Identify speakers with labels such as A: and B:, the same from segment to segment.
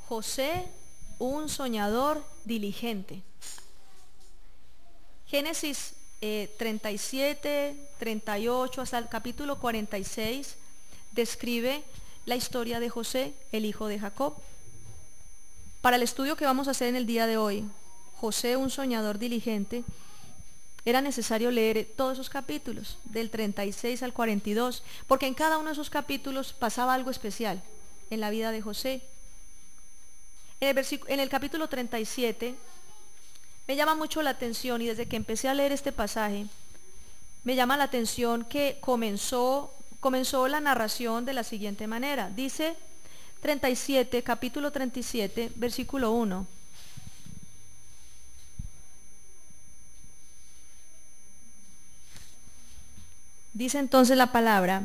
A: José, un soñador diligente. Génesis 37, 38 hasta el capítulo 46 describe la historia de José, el hijo de Jacob. Para el estudio que vamos a hacer en el día de hoy, José, un soñador diligente, era necesario leer todos esos capítulos, del 36 al 42, porque en cada uno de esos capítulos pasaba algo especial en la vida de José. En el capítulo 37 me llama mucho la atención, y desde que empecé a leer este pasaje, me llama la atención que comenzó la narración de la siguiente manera. Dice capítulo 37, versículo 1. Dice entonces la palabra: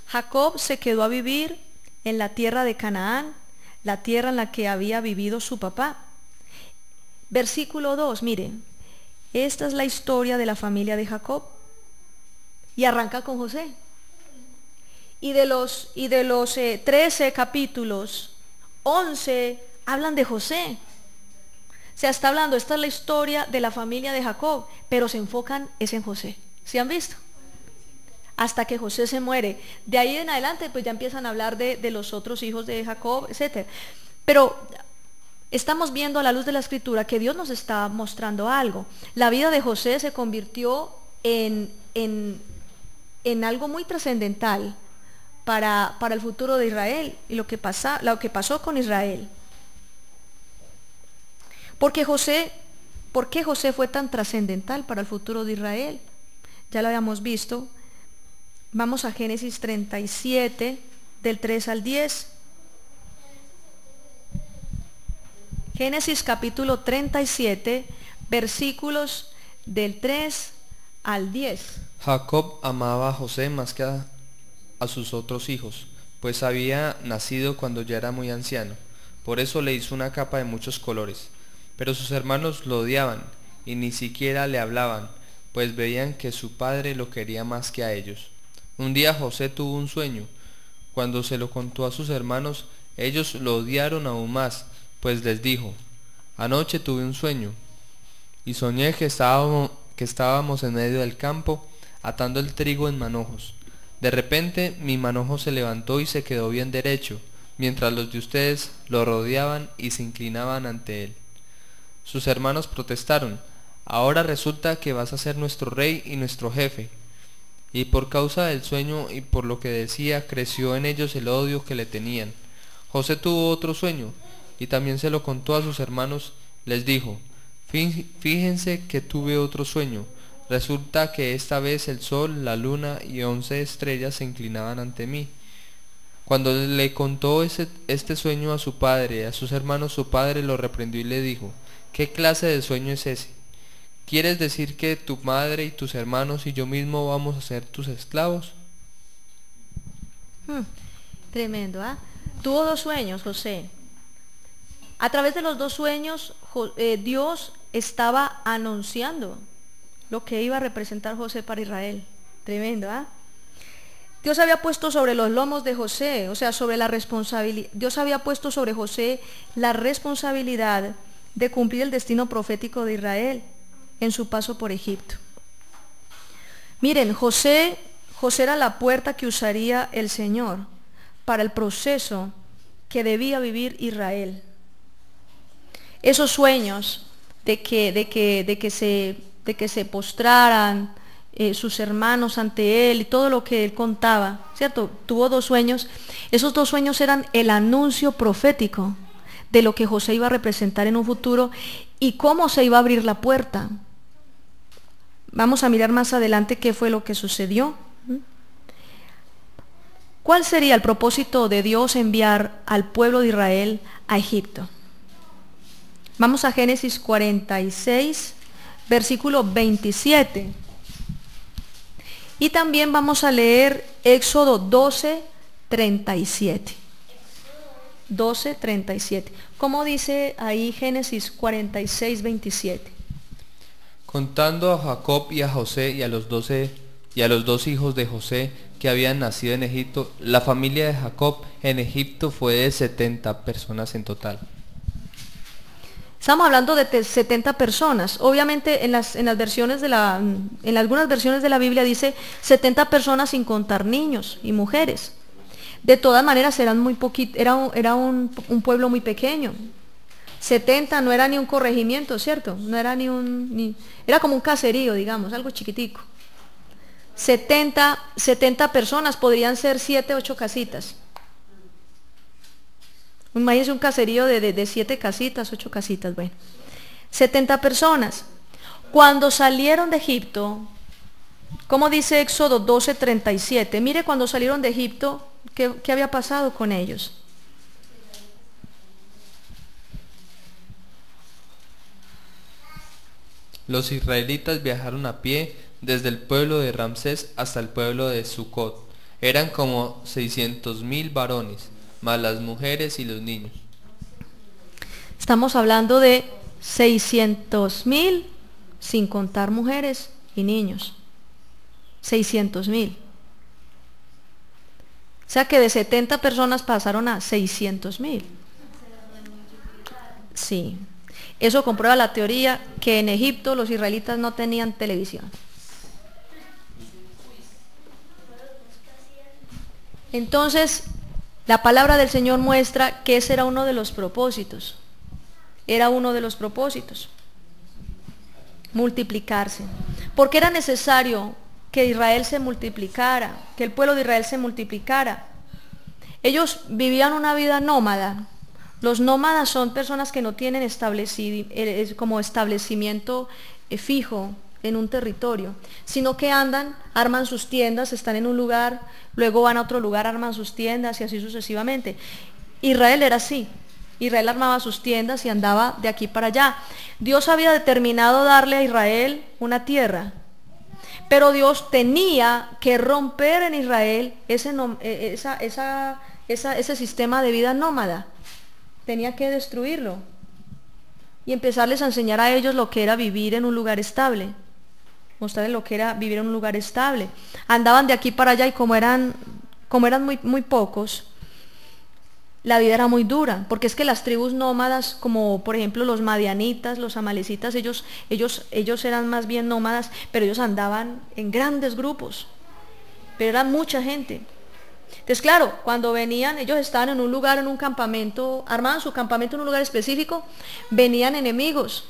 A: Jacob se quedó a vivir en la tierra de Canaán, la tierra en la que había vivido su papá. Versículo 2, miren, esta es la historia de la familia de Jacob, y arranca con José. Y de los 13 capítulos, 11 hablan de José. Se está hablando, esta es la historia de la familia de Jacob, pero se enfocan es en José. ¿Sí han visto? Hasta que José se muere. De ahí en adelante pues ya empiezan a hablar de los otros hijos de Jacob, etc. Pero estamos viendo a la luz de la Escritura que Dios nos está mostrando algo. La vida de José se convirtió en algo muy trascendental para el futuro de Israel y lo que pasó con Israel. ¿Por qué José fue tan trascendental para el futuro de Israel? Ya lo habíamos visto. Vamos a Génesis 37, del 3 al 10. Génesis capítulo 37, versículos del 3 al 10.
B: Jacob amaba a José más que a sus otros hijos, pues había nacido cuando ya era muy anciano. Por eso le hizo una capa de muchos colores. Pero sus hermanos lo odiaban y ni siquiera le hablaban, pues veían que su padre lo quería más que a ellos. Un día José tuvo un sueño. Cuando se lo contó a sus hermanos, ellos lo odiaron aún más, pues les dijo: Anoche tuve un sueño, y soñé que estábamos en medio del campo, atando el trigo en manojos. De repente mi manojo se levantó y se quedó bien derecho, mientras los de ustedes lo rodeaban y se inclinaban ante él. Sus hermanos protestaron: Ahora resulta que vas a ser nuestro rey y nuestro jefe. Y por causa del sueño y por lo que decía, creció en ellos el odio que le tenían. José tuvo otro sueño, y también se lo contó a sus hermanos. Les dijo: Fíjense que tuve otro sueño. Resulta que esta vez el sol, la luna y 11 estrellas se inclinaban ante mí. Cuando le contó este sueño a su padre y a sus hermanos, su padre lo reprendió y le dijo: ¿Qué clase de sueño es ese? ¿Quieres decir que tu madre y tus hermanos y yo mismo vamos a ser tus esclavos?
A: Tremendo, ¿ah? Tuvo dos sueños, José. A través de los dos sueños, Dios estaba anunciando lo que iba a representar José para Israel. Tremendo, ¿ah? Dios había puesto sobre los lomos de José, o sea, sobre la responsabilidad. Dios había puesto sobre José la responsabilidad de cumplir el destino profético de Israel en su paso por Egipto. Miren, José era la puerta que usaría el Señor para el proceso que debía vivir Israel. Esos sueños de que se postraran sus hermanos ante él y todo lo que él contaba, ¿cierto? Tuvo dos sueños. Esos dos sueños eran el anuncio profético de lo que José iba a representar en un futuro y cómo se iba a abrir la puerta. Vamos a mirar más adelante qué fue lo que sucedió. ¿Cuál sería el propósito de Dios enviar al pueblo de Israel a Egipto? Vamos a Génesis 46, versículo 27. Y también vamos a leer Éxodo 12, 37. 12, 37. ¿Cómo dice ahí Génesis 46, 27?
B: Contando a Jacob y a José y a los 12 y a los 2 hijos de José que habían nacido en Egipto. La familia de Jacob en Egipto fue de 70 personas en total.
A: Estamos hablando de 70 personas. Obviamente en algunas versiones de la Biblia dice 70 personas sin contar niños y mujeres. De todas maneras eran muy era un pueblo muy pequeño. 70 no era ni un corregimiento, ¿cierto? No era era como un caserío, digamos, algo chiquitico. 70 personas podrían ser 7, 8 casitas. Imagínense un caserío de 7 casitas, 8 casitas, bueno. 70 personas. Cuando salieron de Egipto, como dice Éxodo 12:37, mire cuando salieron de Egipto, ¿qué había pasado con ellos?
B: Los israelitas viajaron a pie desde el pueblo de Ramsés hasta el pueblo de Sucot. Eran como 600.000 varones, más las mujeres y los niños.
A: Estamos hablando de 600.000 sin contar mujeres y niños. 600.000. O sea que de 70 personas pasaron a 600.000. Sí. Eso comprueba la teoría que en Egipto los israelitas no tenían televisión. Entonces, la palabra del Señor muestra que ese era uno de los propósitos. Era uno de los propósitos. Multiplicarse. Porque era necesario que Israel se multiplicara, que el pueblo de Israel se multiplicara. Ellos vivían una vida nómada. Los nómadas son personas que no tienen como establecimiento fijo en un territorio, sino que andan, arman sus tiendas, están en un lugar, luego van a otro lugar, arman sus tiendas y así sucesivamente. Israel era así. Israel armaba sus tiendas y andaba de aquí para allá. Dios había determinado darle a Israel una tierra, pero Dios tenía que romper en Israel ese sistema de vida nómada. Tenía que destruirlo y empezarles a enseñar a ellos lo que era vivir en un lugar estable, mostrarles lo que era vivir en un lugar estable. Andaban de aquí para allá y como eran muy pocos, la vida era muy dura, porque es que las tribus nómadas, como por ejemplo los madianitas, los amalecitas, ellos eran más bien nómadas, pero ellos andaban en grandes grupos, pero eran mucha gente. Entonces, claro, cuando venían, ellos estaban en un lugar, en un campamento, armaban su campamento en un lugar específico, venían enemigos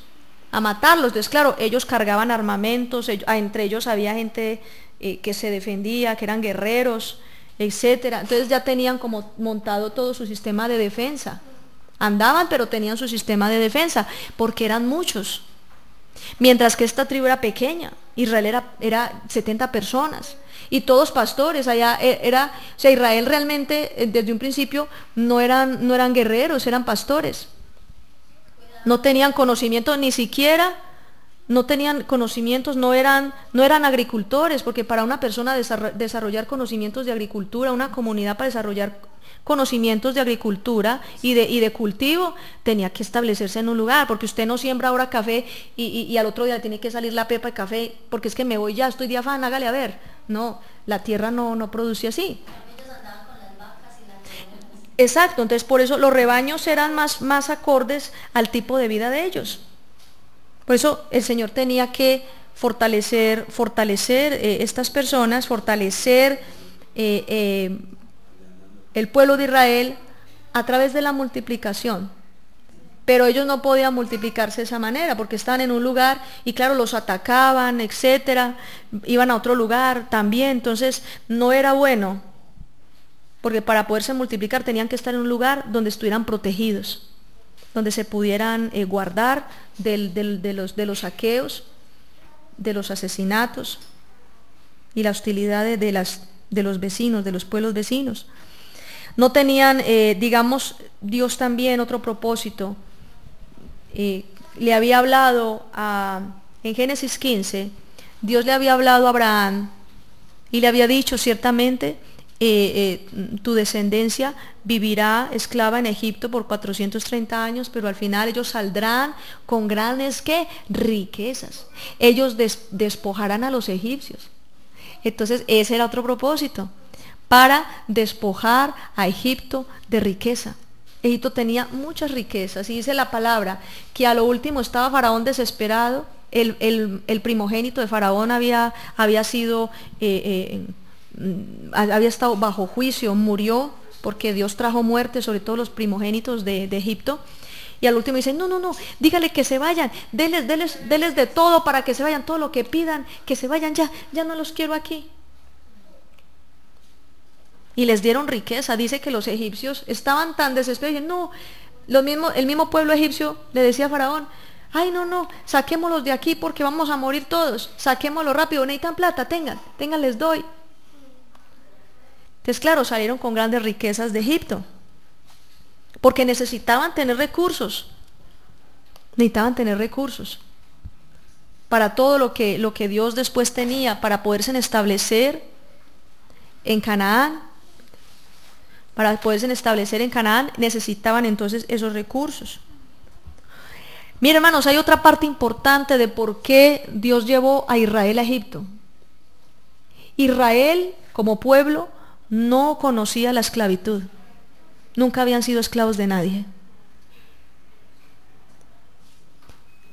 A: a matarlos. Entonces, claro, ellos cargaban armamentos, entre ellos había gente que se defendía, que eran guerreros, etcétera. Entonces ya tenían como montado todo su sistema de defensa. Andaban, pero tenían su sistema de defensa, porque eran muchos. Mientras que esta tribu era pequeña, Israel era 70 personas. Y todos pastores, o sea, Israel realmente desde un principio no eran guerreros, eran pastores. No tenían conocimiento, ni siquiera, no tenían conocimientos, no eran agricultores, porque para una persona desarrollar conocimientos de agricultura, una comunidad para desarrollar conocimientos de agricultura y de cultivo, tenía que establecerse en un lugar, porque usted no siembra ahora café y al otro día le tiene que salir la pepa de café, porque es que me voy ya, estoy de afán, hágale a ver. No, la tierra no produce así. Exacto, entonces por eso los rebaños eran más acordes al tipo de vida de ellos. Por eso el Señor tenía que fortalecer estas personas, fortalecer el pueblo de Israel a través de la multiplicación. Pero ellos no podían multiplicarse de esa manera porque estaban en un lugar y claro, los atacaban, etcétera, iban a otro lugar también, entonces no era bueno, porque para poderse multiplicar tenían que estar en un lugar donde estuvieran protegidos, donde se pudieran guardar de los saqueos, de los asesinatos y la hostilidad de los vecinos, de los pueblos vecinos. No tenían, digamos, Dios también otro propósito. Le había hablado en Génesis 15, Dios le había hablado a Abraham y le había dicho ciertamente, tu descendencia vivirá esclava en Egipto por 430 años, pero al final ellos saldrán con grandes riquezas. Ellos despojarán a los egipcios. Entonces ese era otro propósito, para despojar a Egipto de riqueza. Egipto tenía muchas riquezas y dice la palabra que a lo último estaba Faraón desesperado. El primogénito de Faraón había estado bajo juicio, murió porque Dios trajo muerte sobre todos los primogénitos de Egipto. Y al último dice, no, dígale que se vayan, deles de todo para que se vayan, todo lo que pidan, que se vayan ya no los quiero aquí. Y les dieron riqueza. Dice que los egipcios estaban tan desesperados, no, el mismo pueblo egipcio le decía a Faraón, ay no, saquémoslos de aquí porque vamos a morir todos, saquémoslos rápido, necesitan plata, tengan, les doy. Entonces claro, salieron con grandes riquezas de Egipto, porque necesitaban tener recursos para todo lo que Dios después tenía, para poderse establecer en Canaán. Para poderse establecer en Canaán necesitaban entonces esos recursos. Miren, hermanos, hay otra parte importante de por qué Dios llevó a Israel a Egipto. Israel, como pueblo, no conocía la esclavitud. Nunca habían sido esclavos de nadie.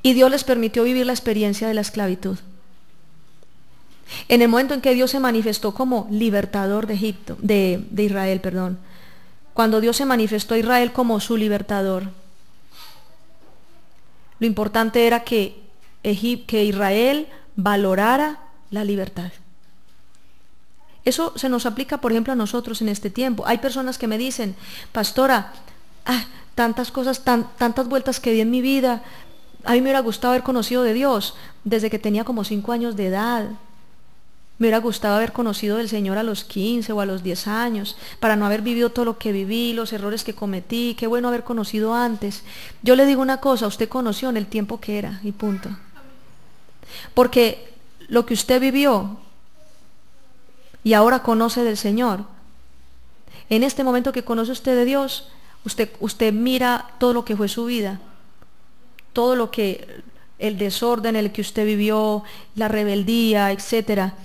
A: Y Dios les permitió vivir la experiencia de la esclavitud. En el momento en que Dios se manifestó como libertador de Israel, cuando Dios se manifestó a Israel como su libertador, lo importante era que Israel valorara la libertad. Eso se nos aplica, por ejemplo, a nosotros en este tiempo. Hay personas que me dicen, pastora, tantas cosas, tantas vueltas que di en mi vida, a mí me hubiera gustado haber conocido de Dios desde que tenía como 5 años de edad. Me hubiera gustado haber conocido del Señor a los 15 o a los 10 años, para no haber vivido todo lo que viví, los errores que cometí. Qué bueno haber conocido antes. Yo le digo una cosa, usted conoció en el tiempo que era y punto. Porque lo que usted vivió y ahora conoce del Señor, en este momento que conoce usted de Dios, usted mira todo lo que fue su vida, todo lo que, el desorden en el que usted vivió, la rebeldía, etcétera.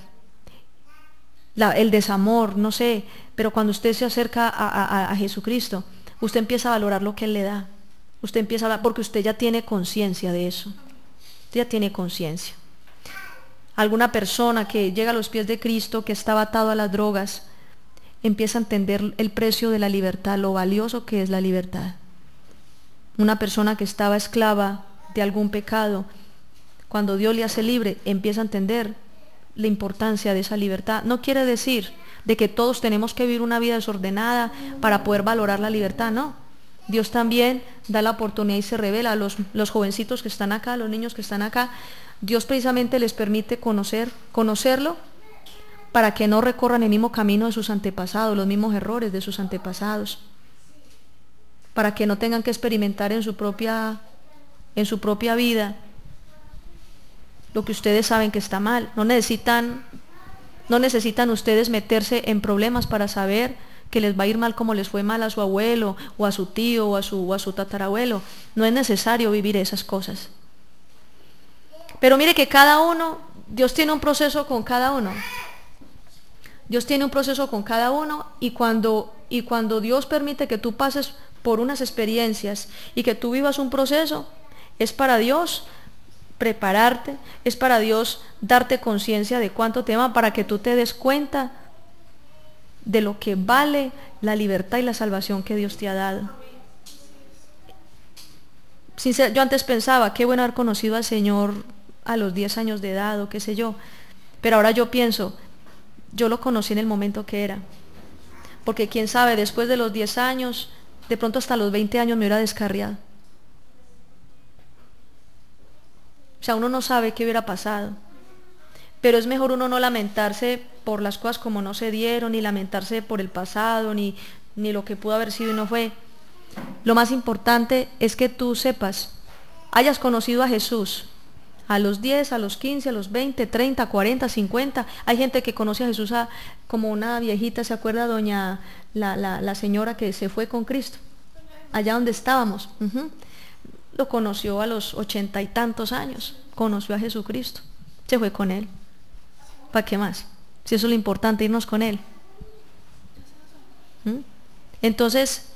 A: El desamor, no sé, pero cuando usted se acerca a Jesucristo, usted empieza a valorar lo que Él le da. Usted empieza a hablar porque usted ya tiene conciencia de eso. Usted ya tiene conciencia. Alguna persona que llega a los pies de Cristo, que estaba atado a las drogas, empieza a entender el precio de la libertad, lo valioso que es la libertad. Una persona que estaba esclava de algún pecado, cuando Dios le hace libre, empieza a entender la importancia de esa libertad. No quiere decir de que todos tenemos que vivir una vida desordenada para poder valorar la libertad, no. Dios también da la oportunidad y se revela a los jovencitos que están acá, a los niños que están acá. Dios precisamente les permite conocerlo para que no recorran el mismo camino de sus antepasados, los mismos errores de sus antepasados, para que no tengan que experimentar en su propia vida lo que ustedes saben que está mal. No necesitan ustedes meterse en problemas para saber que les va a ir mal como les fue mal a su abuelo, o a su tío, o a su tatarabuelo. No es necesario vivir esas cosas. Pero mire que cada uno, Dios tiene un proceso con cada uno. Dios tiene un proceso con cada uno, y cuando Dios permite que tú pases por unas experiencias y que tú vivas un proceso, es para Dios prepararte, es para Dios darte conciencia de cuánto te ama, para que tú te des cuenta de lo que vale la libertad y la salvación que Dios te ha dado. Yo antes pensaba, qué bueno haber conocido al Señor a los 10 años de edad o qué sé yo, pero ahora yo pienso, yo lo conocí en el momento que era, porque quién sabe, después de los 10 años, de pronto hasta los 20 años me hubiera descarriado. O sea, uno no sabe qué hubiera pasado, pero es mejor uno no lamentarse por las cosas como no se dieron, ni lamentarse por el pasado, ni lo que pudo haber sido y no fue. Lo más importante es que tú sepas, hayas conocido a Jesús a los 10, a los 15, a los 20, 30, 40, 50. Hay gente que conoce a Jesús como una viejita, ¿se acuerda la señora que se fue con Cristo? Allá donde estábamos. Lo conoció a los 80 y tantos años, conoció a Jesucristo, se fue con Él. ¿Para qué más? Si eso es lo importante, irnos con Él. ¿Mm? Entonces,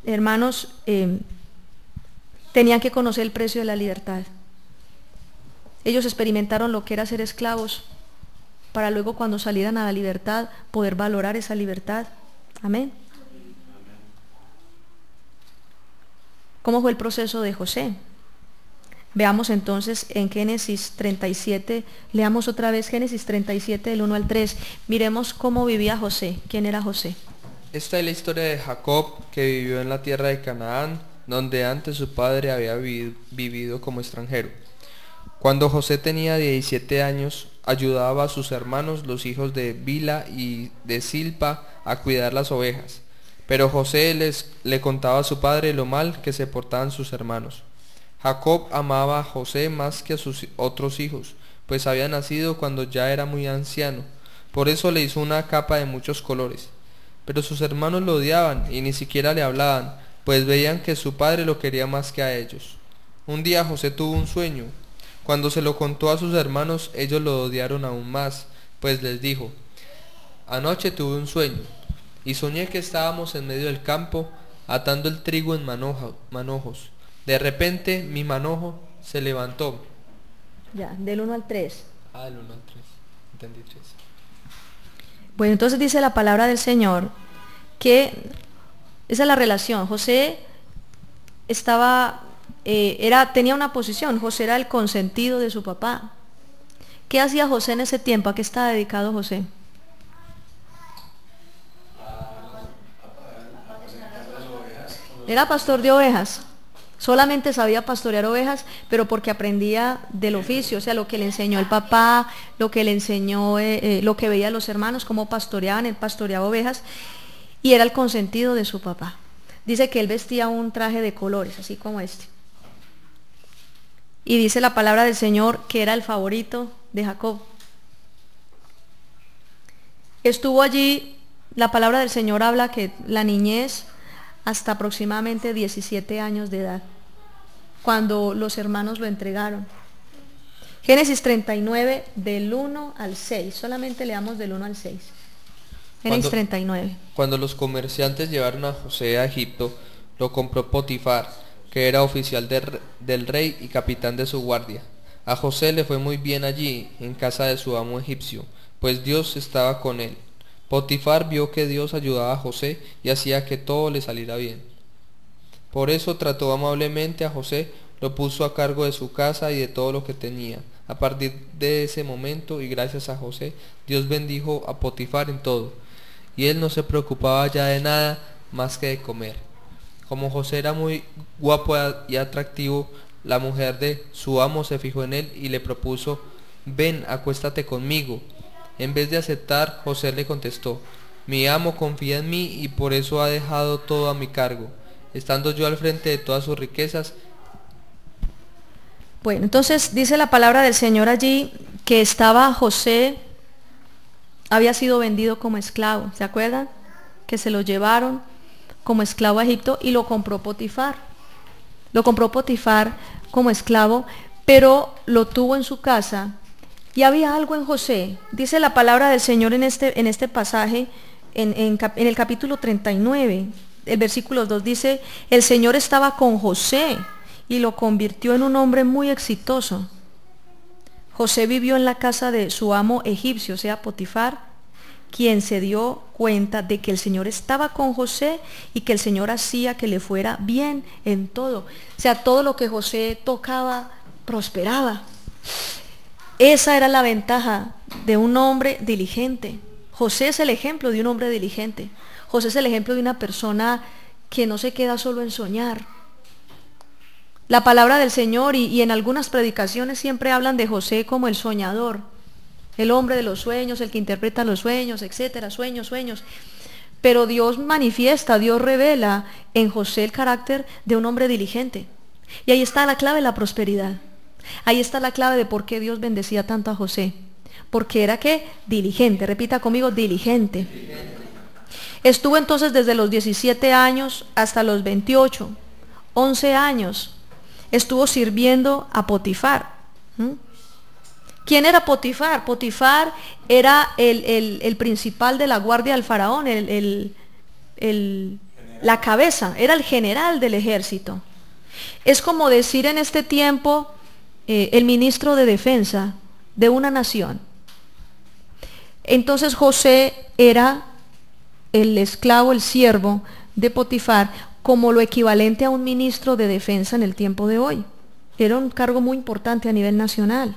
A: hermanos, tenían que conocer el precio de la libertad. Ellos experimentaron lo que era ser esclavos, para luego cuando salieran a la libertad, poder valorar esa libertad. Amén. ¿Cómo fue el proceso de José? Veamos entonces en Génesis 37, leamos otra vez Génesis 37 del 1 al 3. Miremos cómo vivía José. ¿Quién era José?
B: Esta es la historia de Jacob, que vivió en la tierra de Canaán, donde antes su padre había vivido como extranjero. Cuando José tenía 17 años, ayudaba a sus hermanos, los hijos de Bila y de Silpa, a cuidar las ovejas. Pero José le contaba a su padre lo mal que se portaban sus hermanos. Jacob amaba a José más que a sus otros hijos, pues había nacido cuando ya era muy anciano. Por eso le hizo una capa de muchos colores. Pero sus hermanos lo odiaban y ni siquiera le hablaban, pues veían que su padre lo quería más que a ellos. Un día José tuvo un sueño. Cuando se lo contó a sus hermanos, ellos lo odiaron aún más, pues les dijo: anoche tuve un sueño, y soñé que estábamos en medio del campo, atando el trigo en manojos. De repente mi manojo se levantó.
A: Ya, del 1 al 3.
B: Del 1 al 3, entendí 3.
A: Bueno, entonces dice la palabra del Señor que esa es la relación. José tenía una posición. José era el consentido de su papá. ¿Qué hacía José en ese tiempo? ¿A qué estaba dedicado José? Era pastor de ovejas. Solamente sabía pastorear ovejas, pero porque aprendía del oficio, o sea, lo que le enseñó el papá, lo que le enseñó, lo que veía los hermanos, cómo pastoreaban. Él pastoreaba ovejas y era el consentido de su papá. Dice que él vestía un traje de colores, así como este. Y dice la palabra del Señor que era el favorito de Jacob. Estuvo allí, la palabra del Señor habla que la niñez hasta aproximadamente 17 años de edad, cuando los hermanos lo entregaron. Génesis 39 del 1 al 6, solamente leamos del 1 al 6. Génesis 39.
B: Cuando los comerciantes llevaron a José a Egipto, lo compró Potifar, que era oficial del rey y capitán de su guardia. A José le fue muy bien allí, en casa de su amo egipcio, pues Dios estaba con él. Potifar vio que Dios ayudaba a José y hacía que todo le saliera bien. Por eso trató amablemente a José, lo puso a cargo de su casa y de todo lo que tenía. A partir de ese momento, y gracias a José, Dios bendijo a Potifar en todo, y él no se preocupaba ya de nada más que de comer. Como José era muy guapo y atractivo, la mujer de su amo se fijó en él y le propuso: ven, acuéstate conmigo. En vez de aceptar, José le contestó: mi amo confía en mí y por eso ha dejado todo a mi cargo, estando yo al frente de todas sus riquezas.
A: Bueno, entonces dice la palabra del Señor allí que estaba José, había sido vendido como esclavo, ¿se acuerdan? Que se lo llevaron como esclavo a Egipto y lo compró Potifar. Lo compró Potifar como esclavo, pero lo tuvo en su casa. Y había algo en José. Dice la palabra del Señor en este pasaje, en el capítulo 39, el versículo 2 dice: el Señor estaba con José y lo convirtió en un hombre muy exitoso. José vivió en la casa de su amo egipcio, o sea, Potifar, quien se dio cuenta de que el Señor estaba con José y que el Señor hacía que le fuera bien en todo. O sea, todo lo que José tocaba prosperaba. Esa era la ventaja de un hombre diligente. José es el ejemplo de un hombre diligente. José es el ejemplo de una persona que no se queda solo en soñar. La palabra del Señor y en algunas predicaciones siempre hablan de José como el soñador, el hombre de los sueños, el que interpreta los sueños, etcétera, sueños. Pero Dios manifiesta, Dios revela en José el carácter de un hombre diligente. Y ahí está la clave de la prosperidad. Ahí está la clave de por qué Dios bendecía tanto a José. Porque era ¿qué? Diligente. Repita conmigo: diligente. Estuvo entonces desde los 17 años hasta los 28, 11 años. Estuvo sirviendo a Potifar, ¿Quién era Potifar? Potifar era el principal de la guardia del faraón, la cabeza, era el general del ejército. Es como decir en este tiempo el ministro de defensa de una nación. Entonces José era el esclavo, el siervo de Potifar, como lo equivalente a un ministro de defensa en el tiempo de hoy. Era un cargo muy importante a nivel nacional.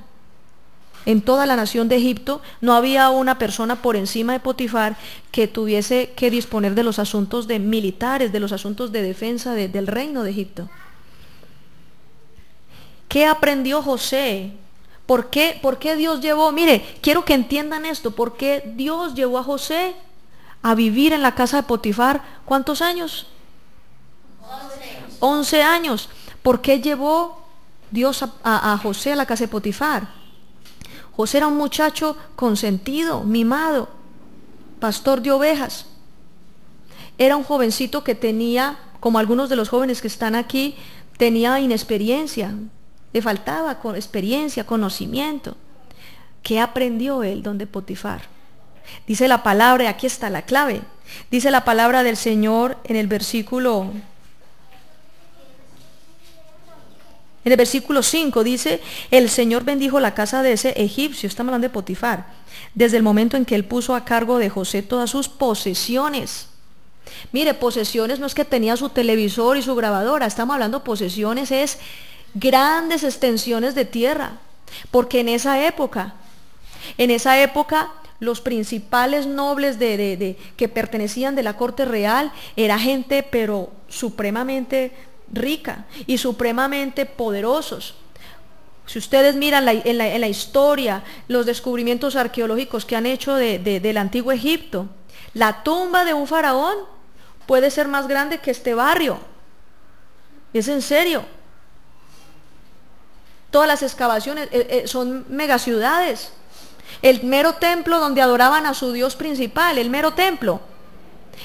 A: En toda la nación de Egipto no había una persona por encima de Potifar que tuviese que disponer de los asuntos de militares, de los asuntos de defensa del reino de Egipto. ¿Qué aprendió José? ¿Por qué Dios llevó? Mire, quiero que entiendan esto. ¿Por qué Dios llevó a José a vivir en la casa de Potifar? ¿Cuántos años? 11 años. ¿Por qué llevó Dios a José a la casa de Potifar? José era un muchacho consentido, mimado, pastor de ovejas. Era un jovencito que tenía, como algunos de los jóvenes que están aquí, tenía inexperiencia, le faltaba experiencia, conocimiento. ¿Qué aprendió él donde Potifar? Dice la palabra, y aquí está la clave, dice la palabra del Señor en el versículo 5, dice, el Señor bendijo la casa de ese egipcio, estamos hablando de Potifar, desde el momento en que él puso a cargo de José todas sus posesiones. Mire, posesiones no es que tenía su televisor y su grabadora, estamos hablando posesiones, es grandes extensiones de tierra, porque en esa época los principales nobles que pertenecían de la corte real era gente pero supremamente rica y supremamente poderosos. Si ustedes miran en la historia, los descubrimientos arqueológicos que han hecho del antiguo Egipto, la tumba de un faraón puede ser más grande que este barrio. Es en serio. Todas las excavaciones son megaciudades. El mero templo donde adoraban a su dios principal, el mero templo,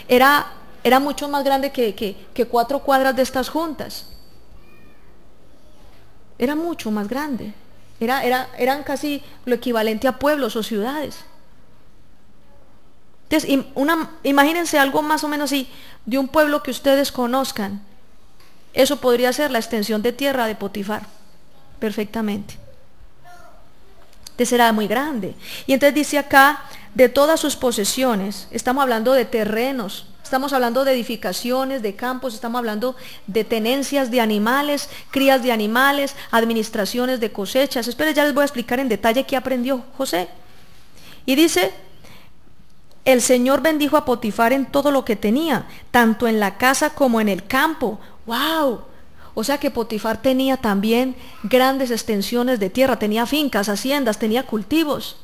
A: era mucho más grande que 4 cuadras de estas juntas. Era mucho más grande. Eran casi lo equivalente a pueblos o ciudades. Entonces, imagínense algo más o menos así, de un pueblo que ustedes conozcan. Eso podría ser la extensión de tierra de Potifar, perfectamente. Entonces era muy grande. Y entonces dice acá, de todas sus posesiones, estamos hablando de terrenos, estamos hablando de edificaciones, de campos, estamos hablando de tenencias de animales, crías de animales, administraciones de cosechas. Esperen, ya les voy a explicar en detalle qué aprendió José. Y dice, el Señor bendijo a Potifar en todo lo que tenía, tanto en la casa como en el campo. ¡Wow! O sea que Potifar tenía también grandes extensiones de tierra, tenía fincas, haciendas, tenía cultivos,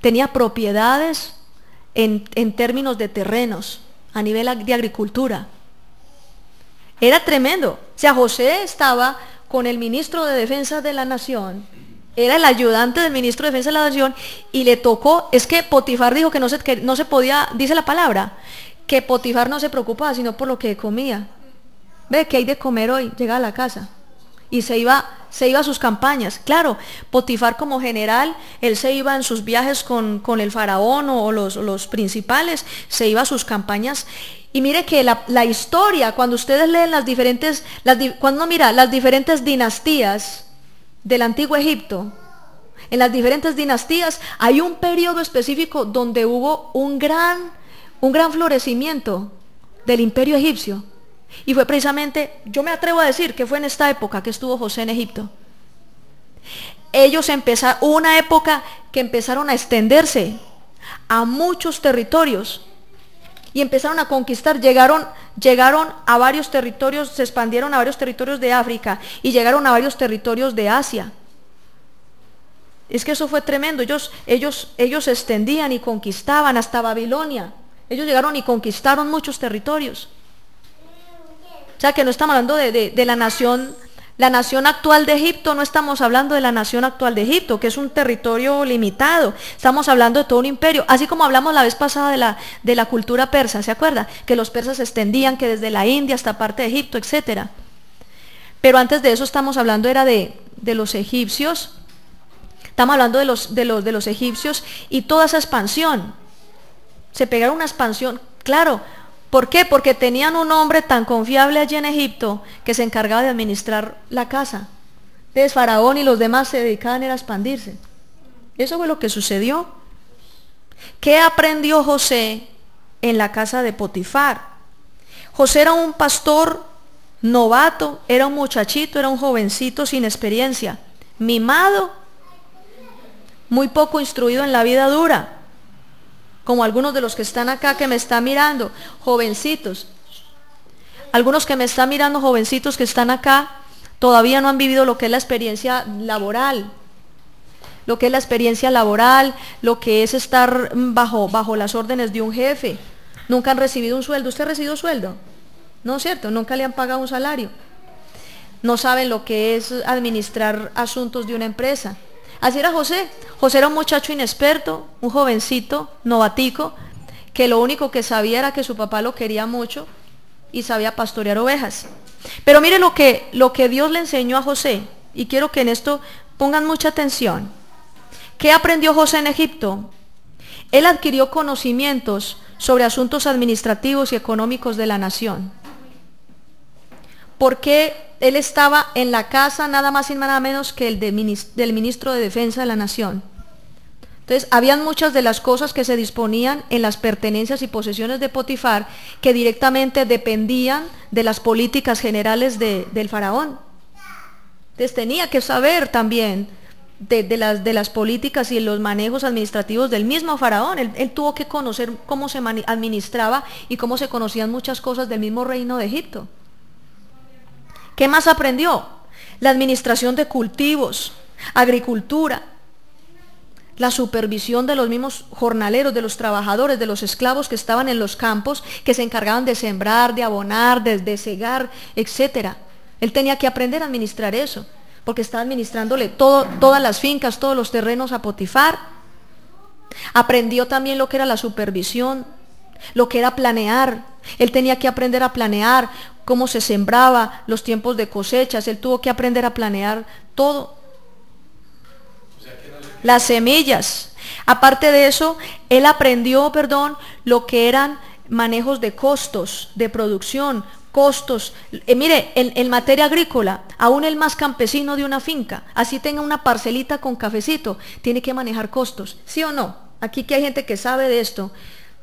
A: tenía propiedades en términos de terrenos, a nivel de agricultura. Era tremendo. O sea, José estaba con el ministro de Defensa de la Nación, era el ayudante del ministro de Defensa de la Nación, y le tocó, es que Potifar dijo que no se podía, dice la palabra, que Potifar no se preocupaba sino por lo que comía. Ve, ¿qué hay de comer hoy? Llega a la casa y se iba a sus campañas. Claro, Potifar como general, él se iba en sus viajes con el faraón o los principales, se iba a sus campañas. Y mire que la historia, cuando ustedes leen las diferentes dinastías del antiguo Egipto, en las diferentes dinastías hay un periodo específico donde hubo un gran florecimiento del imperio egipcio. Y fue precisamente, yo me atrevo a decir que fue en esta época que estuvo José en Egipto. Hubo una época que empezaron a extenderse a muchos territorios y empezaron a conquistar, llegaron a varios territorios, se expandieron a varios territorios de África y llegaron a varios territorios de Asia. Es que eso fue tremendo, ellos se extendían y conquistaban hasta Babilonia. Ellos llegaron y conquistaron muchos territorios. O sea que no estamos hablando de la nación actual de Egipto, no estamos hablando de la nación actual de Egipto, que es un territorio limitado. Estamos hablando de todo un imperio, así como hablamos la vez pasada de la cultura persa, ¿se acuerda? Que los persas se extendían, que desde la India hasta parte de Egipto, etc. Pero antes de eso estamos hablando era de los egipcios, Estamos hablando de los egipcios y toda esa expansión. Se pegaron una expansión, claro. ¿Por qué? Porque tenían un hombre tan confiable allí en Egipto que se encargaba de administrar la casa. Entonces Faraón y los demás se dedicaban a expandirse. Eso fue lo que sucedió. ¿Qué aprendió José en la casa de Potifar? José era un pastor novato, era un muchachito, era un jovencito sin experiencia, mimado, muy poco instruido en la vida dura, como algunos de los que están acá que me están mirando, jovencitos. Algunos que me están mirando, jovencitos que están acá, todavía no han vivido lo que es la experiencia laboral. Lo que es la experiencia laboral, lo que es estar bajo las órdenes de un jefe. Nunca han recibido un sueldo. ¿Usted ha recibido sueldo? No es cierto, nunca le han pagado un salario. No saben lo que es administrar asuntos de una empresa. Así era José. José era un muchacho inexperto, un jovencito, novatico, que lo único que sabía era que su papá lo quería mucho y sabía pastorear ovejas. Pero mire lo que Dios le enseñó a José, y quiero que en esto pongan mucha atención. ¿Qué aprendió José en Egipto? Él adquirió conocimientos sobre asuntos administrativos y económicos de la nación. Porque él estaba en la casa nada más y nada menos que del ministro de Defensa de la Nación. Entonces, habían muchas de las cosas que se disponían en las pertenencias y posesiones de Potifar que directamente dependían de las políticas generales del faraón. Entonces, tenía que saber también de las políticas y los manejos administrativos del mismo faraón. Él tuvo que conocer cómo se administraba y cómo se conocían muchas cosas del mismo reino de Egipto. ¿Qué más aprendió? La administración de cultivos, agricultura, la supervisión de los mismos jornaleros, de los trabajadores, de los esclavos que estaban en los campos, que se encargaban de sembrar, de abonar, de cegar, etc. Él tenía que aprender a administrar eso, porque estaba administrándole todas las fincas, todos los terrenos a Potifar. Aprendió también lo que era la supervisión, lo que era planear. Él tenía que aprender a planear cómo se sembraba, los tiempos de cosechas. Él tuvo que aprender a planear todo. Las semillas. Aparte de eso, él aprendió, lo que eran manejos de costos, de producción, costos. Mire, en materia agrícola, aún el más campesino de una finca, así tenga una parcelita con cafecito, tiene que manejar costos, ¿sí o no? Aquí que hay gente que sabe de esto,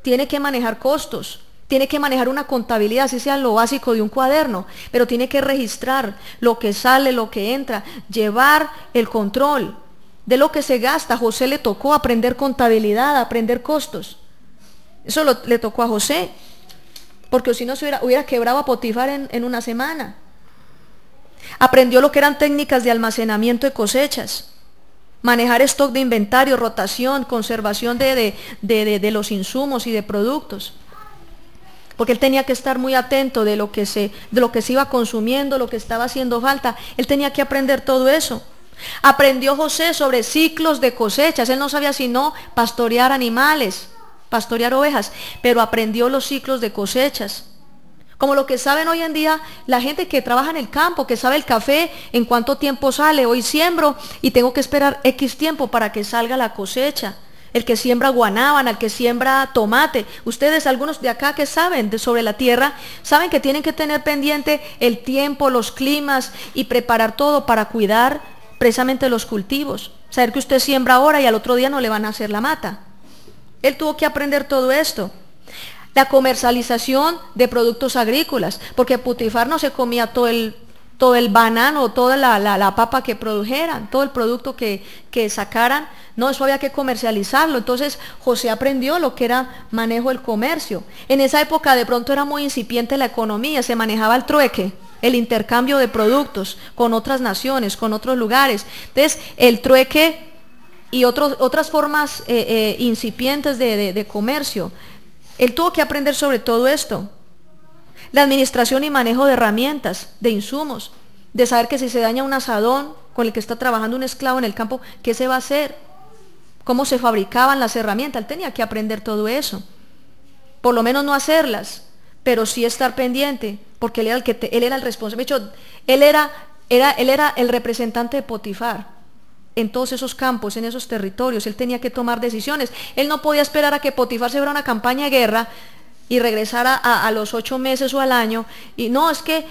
A: tiene que manejar costos, tiene que manejar una contabilidad, así sea lo básico de un cuaderno, pero tiene que registrar lo que sale, lo que entra, llevar el control de lo que se gasta. A José le tocó aprender contabilidad, aprender costos. Eso le tocó a José, porque si no se hubiera quebrado a Potifar en una semana. Aprendió lo que eran técnicas de almacenamiento de cosechas, manejar stock de inventario, rotación, conservación de los insumos y de productos, porque él tenía que estar muy atento de lo que se iba consumiendo, lo que estaba haciendo falta. Él tenía que aprender todo eso. Aprendió José sobre ciclos de cosechas. Él no sabía sino pastorear animales, pastorear ovejas, pero aprendió los ciclos de cosechas. Como lo que saben hoy en día la gente que trabaja en el campo, que sabe el café, en cuánto tiempo sale. Hoy siembro y tengo que esperar X tiempo para que salga la cosecha. El que siembra guanábana, el que siembra tomate. Ustedes, algunos de acá que saben sobre la tierra, saben que tienen que tener pendiente el tiempo, los climas y preparar todo para cuidar precisamente los cultivos. Saber que usted siembra ahora y al otro día no le van a hacer la mata. Él tuvo que aprender todo esto. La comercialización de productos agrícolas, porque Potifar no se comía todo el banano, toda la papa que produjeran, todo el producto que sacaran. No, eso había que comercializarlo. Entonces José aprendió lo que era manejo del comercio. En esa época de pronto era muy incipiente la economía, se manejaba el trueque, el intercambio de productos con otras naciones, con otros lugares. Entonces el trueque y otras formas incipientes de comercio. Él tuvo que aprender sobre todo esto. La administración y manejo de herramientas, de insumos, de saber que si se daña un asadón con el que está trabajando un esclavo en el campo, ¿qué se va a hacer? ¿Cómo se fabricaban las herramientas? Él tenía que aprender todo eso. Por lo menos no hacerlas, pero sí estar pendiente, porque él era el responsable. De hecho, él era el representante de Potifar. en todos esos campos, en esos territorios. Él tenía que tomar decisiones. Él no podía esperar a que Potifar se fuera a una campaña de guerra y regresara a los 8 meses o al año, y no, es que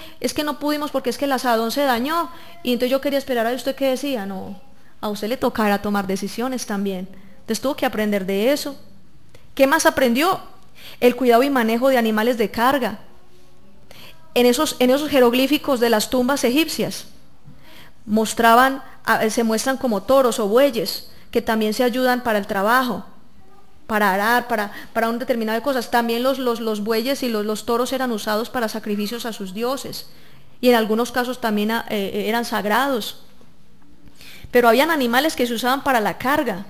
A: no pudimos porque es que el asadón se dañó, y entonces yo quería esperar a usted qué decía. No, a usted le tocará tomar decisiones también. Entonces tuvo que aprender de eso. ¿Qué más aprendió? El cuidado y manejo de animales de carga. En esos jeroglíficos de las tumbas egipcias se muestran como toros o bueyes, que también se ayudan para el trabajo, para arar, para un determinado de cosas. También los bueyes y los toros eran usados para sacrificios a sus dioses, y en algunos casos también eran sagrados. Pero habían animales que se usaban para la carga,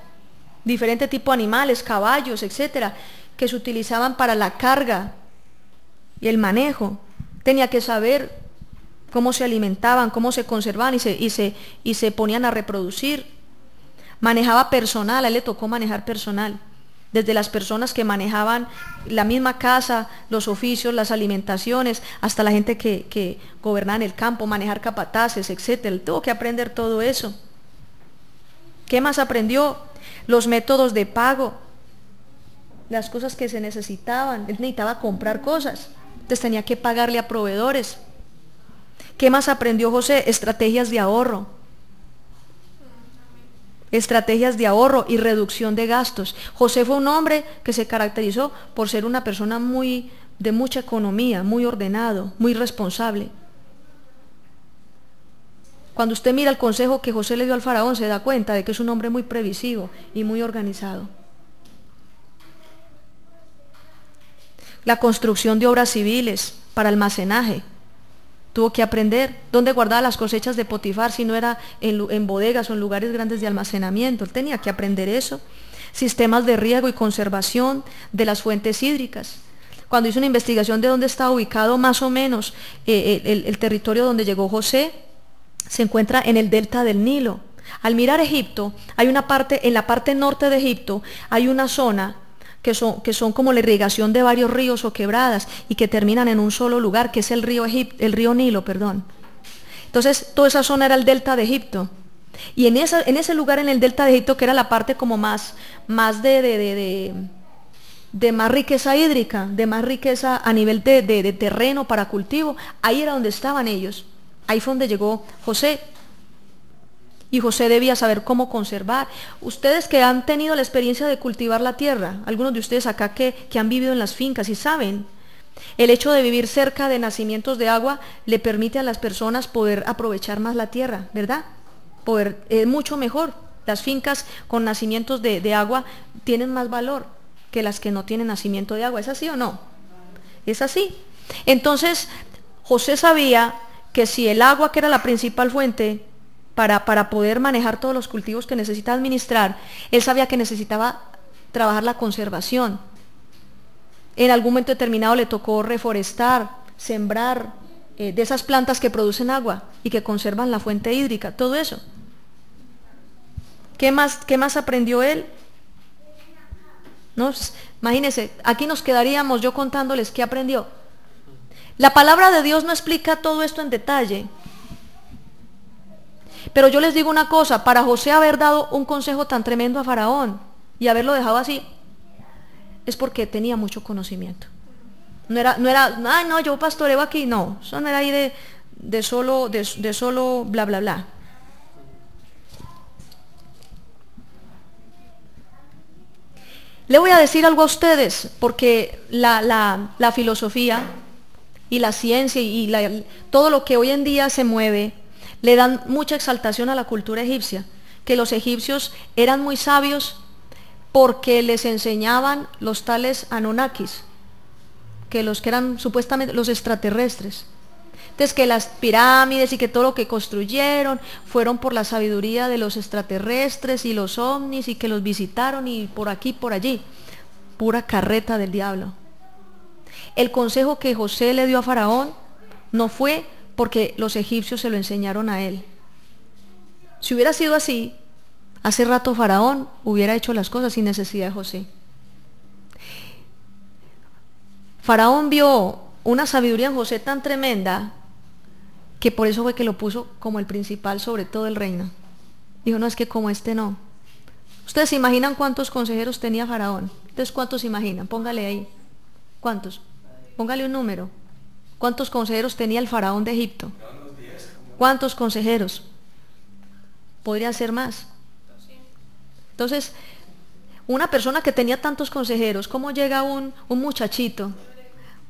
A: diferente tipo de animales, caballos, etcétera, que se utilizaban para la carga y el manejo. Tenía que saber cómo se alimentaban, cómo se conservaban y se ponían a reproducir. Manejaba personal, a él le tocó manejar personal, desde las personas que manejaban la misma casa, los oficios, las alimentaciones, hasta la gente que gobernaba en el campo, manejar capataces, etcétera. Él tuvo que aprender todo eso. ¿Qué más aprendió? Los métodos de pago, las cosas que se necesitaban. Él necesitaba comprar cosas, entonces tenía que pagarle a proveedores. ¿Qué más aprendió José? Estrategias de ahorro. Estrategias de ahorro y reducción de gastos. José fue un hombre que se caracterizó por ser una persona de mucha economía, muy ordenado, muy responsable. Cuando usted mira el consejo que José le dio al faraón, se da cuenta de que es un hombre muy previsivo y muy organizado. La construcción de obras civiles para almacenaje. Tuvo que aprender dónde guardaba las cosechas de Potifar, si no era en bodegas o en lugares grandes de almacenamiento. Él tenía que aprender eso. Sistemas de riego y conservación de las fuentes hídricas. Cuando hizo una investigación de dónde estaba ubicado más o menos el territorio donde llegó José, se encuentra en el delta del Nilo. Al mirar Egipto, hay una parte, en la parte norte de Egipto, hay una zona que son como la irrigación de varios ríos o quebradas y que terminan en un solo lugar, que es el río Nilo, perdón. Entonces, toda esa zona era el delta de Egipto. Y en ese lugar, en el delta de Egipto, que era la parte como más de más riqueza hídrica, de más riqueza a nivel de terreno para cultivo, ahí era donde estaban ellos. Ahí fue donde llegó José. Y José debía saber cómo conservar. Ustedes que han tenido la experiencia de cultivar la tierra, algunos de ustedes acá que han vivido en las fincas y saben, el hecho de vivir cerca de nacimientos de agua le permite a las personas poder aprovechar más la tierra, ¿verdad? Mucho mejor. Las fincas con nacimientos de agua tienen más valor que las que no tienen nacimiento de agua. ¿Es así o no? Es así. Entonces, José sabía que si el agua, que era la principal fuente para poder manejar todos los cultivos que necesita administrar, él sabía que necesitaba trabajar la conservación. En algún momento determinado le tocó reforestar, sembrar de esas plantas que producen agua y que conservan la fuente hídrica, todo eso. ¿Qué más aprendió él? No, imagínense, aquí nos quedaríamos yo contándoles qué aprendió. La palabra de Dios no explica todo esto en detalle. Pero yo les digo una cosa, para José haber dado un consejo tan tremendo a Faraón y haberlo dejado así, es porque tenía mucho conocimiento. No era, ay no, yo pastoreo aquí, no, eso no era ahí de solo bla bla bla. Le voy a decir algo a ustedes, porque la filosofía y la ciencia y todo lo que hoy en día se mueve, le dan mucha exaltación a la cultura egipcia, que los egipcios eran muy sabios porque les enseñaban los tales Anunnakis, que eran supuestamente los extraterrestres. Entonces, que las pirámides y que todo lo que construyeron fueron por la sabiduría de los extraterrestres y los ovnis, y que los visitaron y por aquí, por allí. Pura carreta del diablo. El consejo que José le dio a Faraón no fue porque los egipcios se lo enseñaron a él. Si hubiera sido así, hace rato Faraón hubiera hecho las cosas sin necesidad de José. Faraón vio una sabiduría en José tan tremenda que por eso fue que lo puso como el principal sobre todo el reino. Dijo, no, es que como este no. ¿Ustedes se imaginan cuántos consejeros tenía Faraón? ¿Ustedes cuántos se imaginan? Póngale ahí. ¿Cuántos? Póngale un número. ¿Cuántos consejeros tenía el Faraón de Egipto? ¿Cuántos consejeros? Podrían ser más. Entonces, una persona que tenía tantos consejeros, ¿cómo llega un muchachito,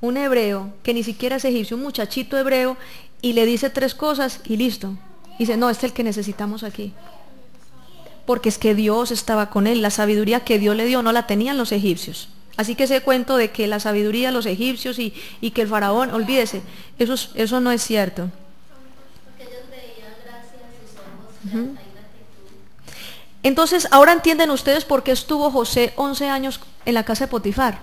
A: un hebreo, que ni siquiera es egipcio, un muchachito hebreo, y le dice 3 cosas y listo? Dice, no, este es el que necesitamos aquí. Porque es que Dios estaba con él, la sabiduría que Dios le dio no la tenían los egipcios. Así que ese cuento de que la sabiduría de los egipcios y que el faraón, olvídese, eso no es cierto.
C: Porque ellos veían gracias a sus ojos,
A: Ujú. Entonces, ahora entienden ustedes por qué estuvo José 11 años en la casa de Potifar.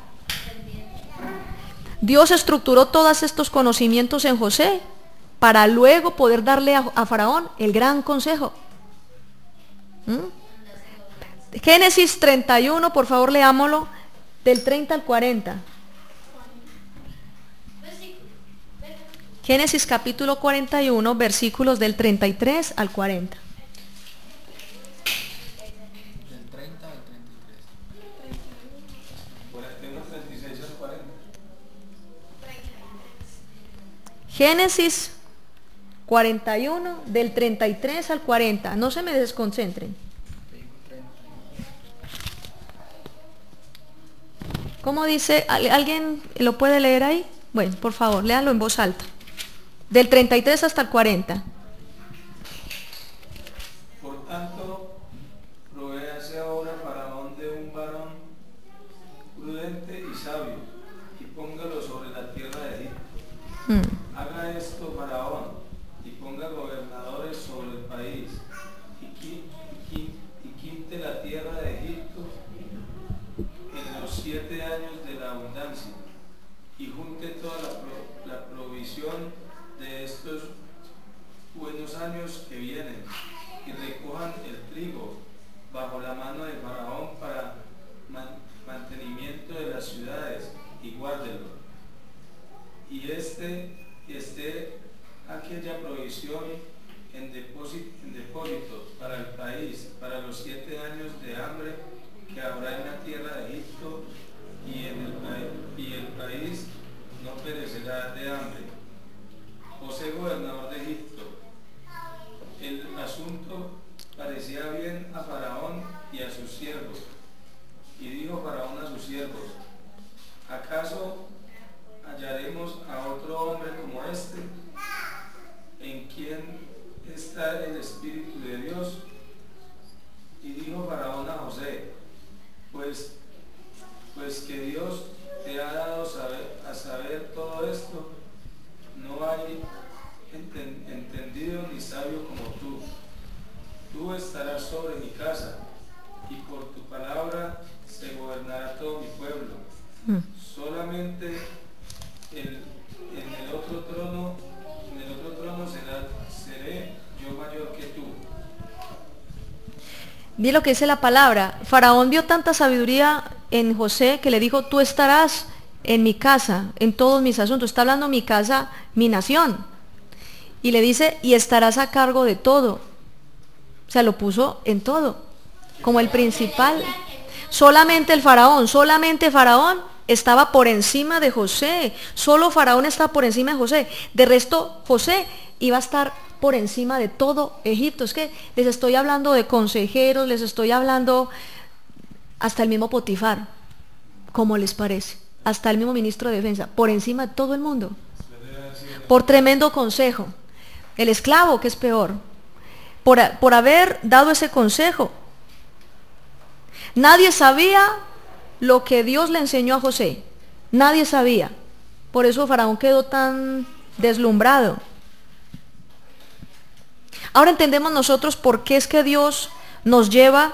A: Dios estructuró todos estos conocimientos en José para luego poder darle a Faraón el gran consejo. Génesis 31, por favor leámoslo, del 30 al 40. Génesis capítulo 41, versículos del 33 al 40.
B: Del 30 al 33.
A: Génesis 41, del 33 al 40. No se me desconcentren. ¿Cómo dice? ¿Alguien lo puede leer ahí? Bueno, por favor, léanlo en voz alta. Del 33 hasta el 40.
D: Por tanto, provéase ahora Faraón de un varón prudente y sabio, y póngalo sobre la tierra de Egipto. Haga esto Faraón, y ponga gobernadores sobre el país, y quinte la tierra de Egipto en los 7 años de la abundancia, y junte toda la provisión de estos buenos años que vienen, y recojan el trigo bajo la mano de Faraón para mantenimiento de las ciudades, y guárdenlo. Y esté aquella provisión en depósito para el país, para los 7 años de hambre que habrá en la tierra de Egipto, y el país no perecerá de hambre. José, gobernador de Egipto. El asunto parecía bien a Faraón y a sus siervos. Y dijo Faraón a sus siervos, ¿acaso hallaremos a otro hombre como este, en quien está el Espíritu de Dios? Y dijo Faraón a José, pues que Dios te ha dado a saber todo esto, no hay entendido ni sabio como tú. Tú estarás sobre mi casa, y por tu palabra se gobernará todo mi pueblo. Solamente en el otro trono seré yo mayor que tú.
A: Mira lo que dice la palabra. Faraón vio tanta sabiduría en José que le dijo, tú estarás en mi casa, en todos mis asuntos. Está hablando mi casa, mi nación. Y le dice, y estarás a cargo de todo. O sea, lo puso en todo, como el principal. Solamente Faraón estaba por encima de José. Solo Faraón estaba por encima de José. De resto, José iba a estar por encima de todo Egipto. Es que les estoy hablando de consejeros, les estoy hablando hasta el mismo Potifar. ¿Cómo les parece? Hasta el mismo ministro de Defensa, por encima de todo el mundo. Por tremendo consejo. El esclavo, que es peor, por haber dado ese consejo. Nadie sabía lo que Dios le enseñó a José. Nadie sabía. Por eso Faraón quedó tan deslumbrado. Ahora entendemos nosotros por qué es que Dios nos lleva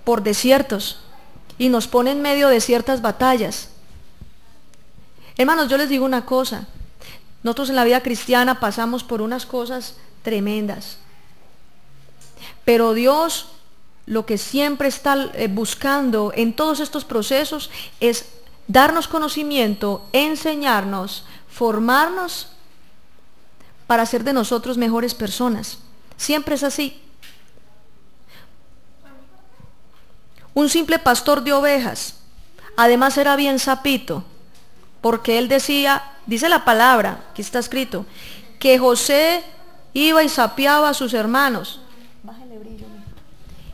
A: por desiertos y nos pone en medio de ciertas batallas. Hermanos, yo les digo una cosa. Nosotros en la vida cristiana pasamos por unas cosas tremendas. Pero Dios lo que siempre está buscando en todos estos procesos es darnos conocimiento, enseñarnos, formarnos para hacer de nosotros mejores personas. Siempre es así. un simple pastor de ovejas. Además era bien sapito, porque él decía, dice la palabra, aquí está escrito, que José iba y sapeaba a sus hermanos.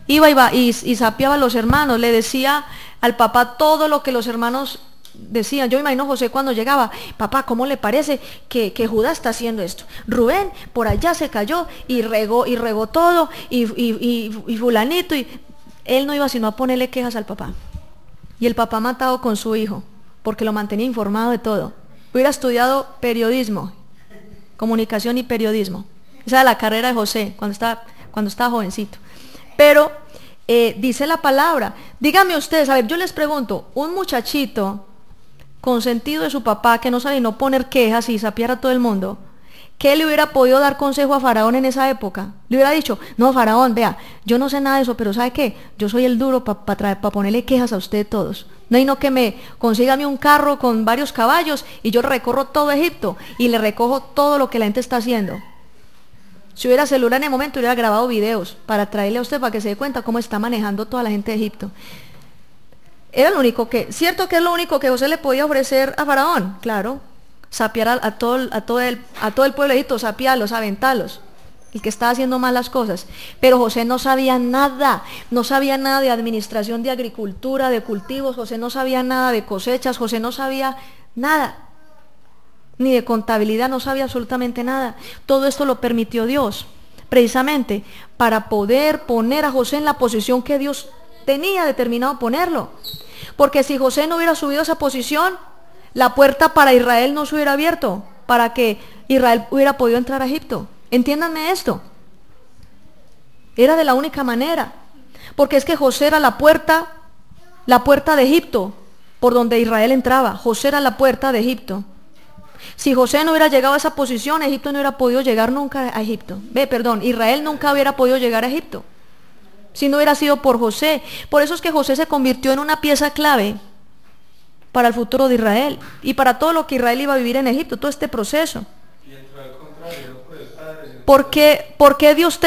A: Iba y sapeaba a los hermanos, le decía al papá todo lo que los hermanos decían. Yo me imagino José cuando llegaba, papá, ¿cómo le parece que Judá está haciendo esto? Rubén por allá se cayó y regó todo, y fulanito, y él no iba sino a ponerle quejas al papá. Y el papá matado con su hijo, porque lo mantenía informado de todo. Hubiera estudiado periodismo, comunicación y periodismo. Esa era la carrera de José cuando estaba jovencito. Pero dice la palabra, díganme ustedes, a ver, yo les pregunto, un muchachito consentido de su papá que no sabe no poner quejas y sapear a todo el mundo, ¿qué le hubiera podido dar consejo a Faraón en esa época? Le hubiera dicho, no, Faraón, vea, yo no sé nada de eso, pero ¿sabe qué? Yo soy el duro para ponerle quejas a usted todos. No hay no que me consígame un carro con varios caballos y yo recorro todo Egipto y le recojo todo lo que la gente está haciendo. Si hubiera celular en el momento, hubiera grabado videos para traerle a usted para que se dé cuenta cómo está manejando toda la gente de Egipto. Era lo único ¿cierto que es lo único que José le podía ofrecer a Faraón? Claro, sapear a todo el pueblo de Egipto, sapearlos, aventarlos, el que estaba haciendo mal las cosas. Pero José no sabía nada de administración de agricultura, de cultivos, José no sabía nada de cosechas, José no sabía nada. Ni de contabilidad, no sabía absolutamente nada. Todo esto lo permitió Dios, precisamente para poder poner a José en la posición que Dios tenía determinado ponerlo. Porque si José no hubiera subido a esa posición, la puerta para Israel no se hubiera abierto, para que Israel hubiera podido entrar a Egipto. Entiéndanme esto. Era de la única manera. Porque es que José era la puerta de Egipto, por donde Israel entraba. José era la puerta de Egipto. Si José no hubiera llegado a esa posición, Egipto no hubiera podido llegar nunca a Egipto. Israel nunca hubiera podido llegar a Egipto, si no hubiera sido por José. Por eso es que José se convirtió en una pieza clave para el futuro de Israel y para todo lo que Israel iba a vivir en Egipto, todo este proceso. ¿Por qué Dios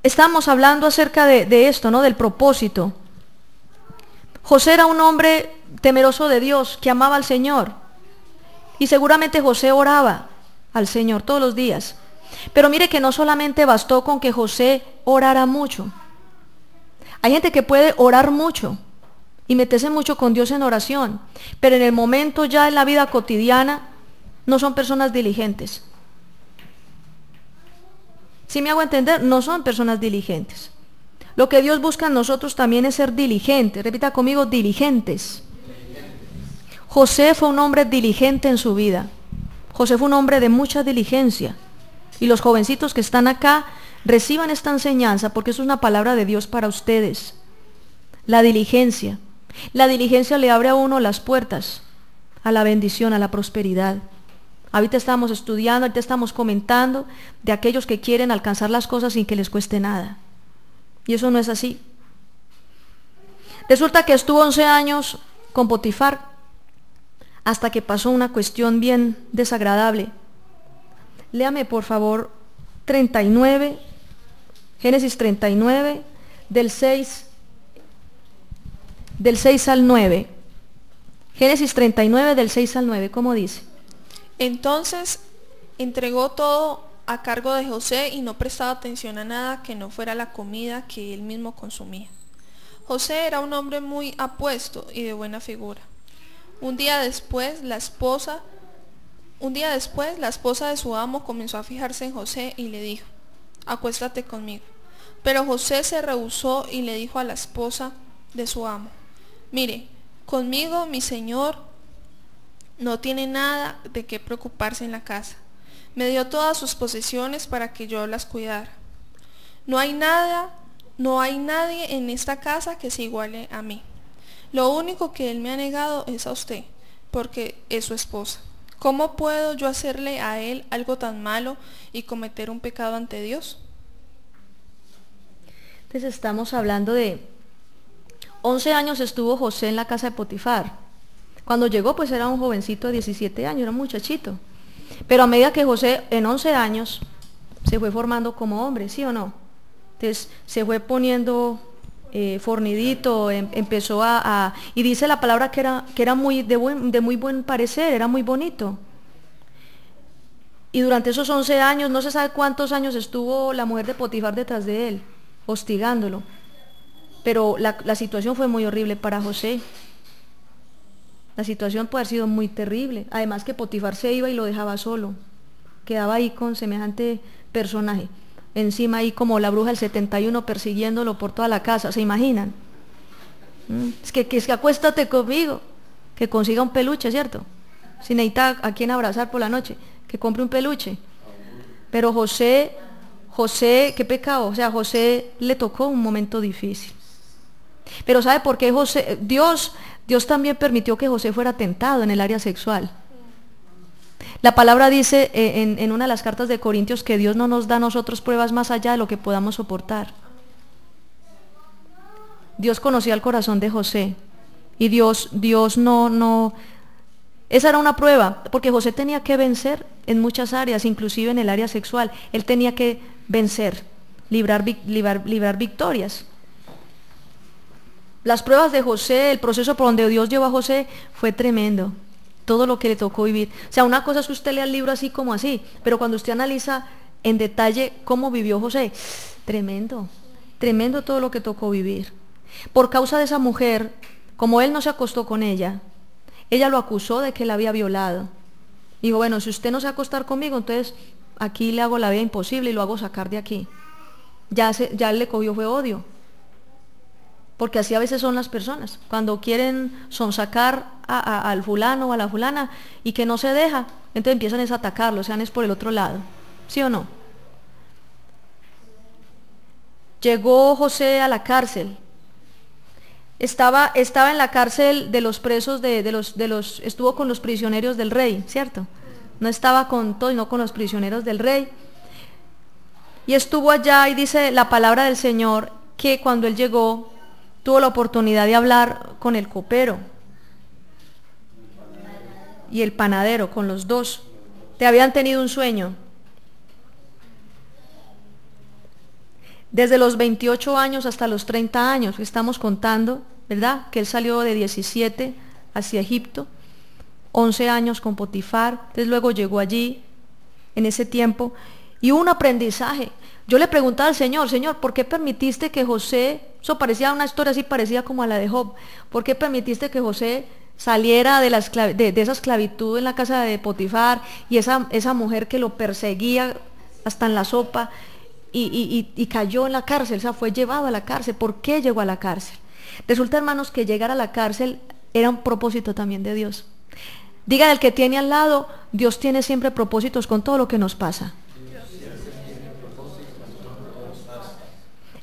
A: estamos hablando acerca de esto, ¿no? Del propósito. José era un hombre temeroso de Dios, que amaba al Señor. Y seguramente José oraba al Señor todos los días. Pero mire que no solamente bastó con que José orara mucho. Hay gente que puede orar mucho y meterse mucho con Dios en oración, pero en el momento ya en la vida cotidiana no son personas diligentes. ¿Sí me hago entender? No son personas diligentes. Lo que Dios busca en nosotros también es ser diligentes. Repita conmigo, diligentes. José fue un hombre diligente en su vida. José fue un hombre de mucha diligencia. Y los jovencitos que están acá, reciban esta enseñanza porque es una palabra de Dios para ustedes. La diligencia. La diligencia le abre a uno las puertas a la bendición, a la prosperidad. Ahorita estamos estudiando, ahorita estamos comentando de aquellos que quieren alcanzar las cosas sin que les cueste nada. Y eso no es así. Resulta que estuvo 11 años con Potifar, hasta que pasó una cuestión bien desagradable. Léame por favor 39, Génesis 39, del 6 al 9. Génesis 39, del 6 al 9, ¿cómo dice?
E: Entonces entregó todo a cargo de José y no prestaba atención a nada que no fuera la comida que él mismo consumía. José era un hombre muy apuesto y de buena figura. Un día después, la esposa de su amo comenzó a fijarse en José y le dijo, acuéstate conmigo. Pero José se rehusó y le dijo a la esposa de su amo, mire, conmigo mi señor no tiene nada de qué preocuparse en la casa. Me dio todas sus posesiones para que yo las cuidara. No hay nadie en esta casa que se iguale a mí. Lo único que él me ha negado es a usted, porque es su esposa. ¿Cómo puedo yo hacerle a él algo tan malo y cometer un pecado ante Dios?
A: Entonces estamos hablando de 11 años estuvo José en la casa de Potifar. Cuando llegó pues era un jovencito de 17 años, era un muchachito. Pero a medida que José en 11 años se fue formando como hombre, ¿sí o no? Entonces se fue poniendo fornidito, empezó y dice la palabra que era muy de muy buen parecer, era muy bonito. Y durante esos 11 años, no se sabe cuántos años estuvo la mujer de Potifar detrás de él, hostigándolo. Pero la situación fue muy horrible para José. La situación puede haber sido muy terrible. Además que Potifar se iba y lo dejaba solo. Quedaba ahí con semejante personaje. Encima ahí como la bruja del 71 persiguiéndolo por toda la casa. ¿Se imaginan? Es que acuéstate conmigo. Que consiga un peluche, ¿cierto? Si necesita a quien abrazar por la noche, que compre un peluche. Pero José, qué pecado. O sea, José le tocó un momento difícil. Pero ¿sabe por qué José? Dios también permitió que José fuera tentado en el área sexual. La palabra dice en una de las cartas de Corintios que Dios no nos da a nosotros pruebas más allá de lo que podamos soportar. Dios conocía el corazón de José y Dios no. Esa era una prueba, porque José tenía que vencer en muchas áreas, inclusive en el área sexual. Él tenía que vencer, librar victorias. Las pruebas de José, el proceso por donde Dios llevó a José fue tremendo. Todo lo que le tocó vivir. O sea, una cosa es que usted lea el libro así como así, pero cuando usted analiza en detalle cómo vivió José, tremendo, tremendo todo lo que tocó vivir. Por causa de esa mujer, como él no se acostó con ella lo acusó de que la había violado. Dijo, bueno, si usted no se va a acostar conmigo, entonces aquí le hago la vida imposible y lo hago sacar de aquí. Ya él le cogió fue odio. Porque así a veces son las personas, cuando quieren sonsacar al fulano o a la fulana y que no se deja, entonces empiezan a atacarlo, o sea, es por el otro lado, ¿sí o no? Llegó José a la cárcel, estaba en la cárcel de los presos, estuvo con los prisioneros del rey, ¿cierto? No estaba con todos, no con los prisioneros del rey, y estuvo allá y dice la palabra del Señor que cuando él llegó, tuvo la oportunidad de hablar con el copero y el panadero, con los dos. Te habían tenido un sueño. Desde los 28 años hasta los 30 años, estamos contando, ¿verdad? Que él salió de 17 hacia Egipto, 11 años con Potifar, entonces luego llegó allí, en ese tiempo, y hubo un aprendizaje. Yo le preguntaba al Señor, ¿por qué permitiste que José, eso parecía una historia así parecida como a la de Job, ¿por qué permitiste que José saliera de esa esclavitud en la casa de Potifar y esa mujer que lo perseguía hasta en la sopa y cayó en la cárcel, o sea, fue llevado a la cárcel? ¿Por qué llegó a la cárcel? Resulta, hermanos, que llegar a la cárcel era un propósito también de Dios. Digan el que tiene al lado, Dios tiene siempre propósitos con todo lo que nos pasa.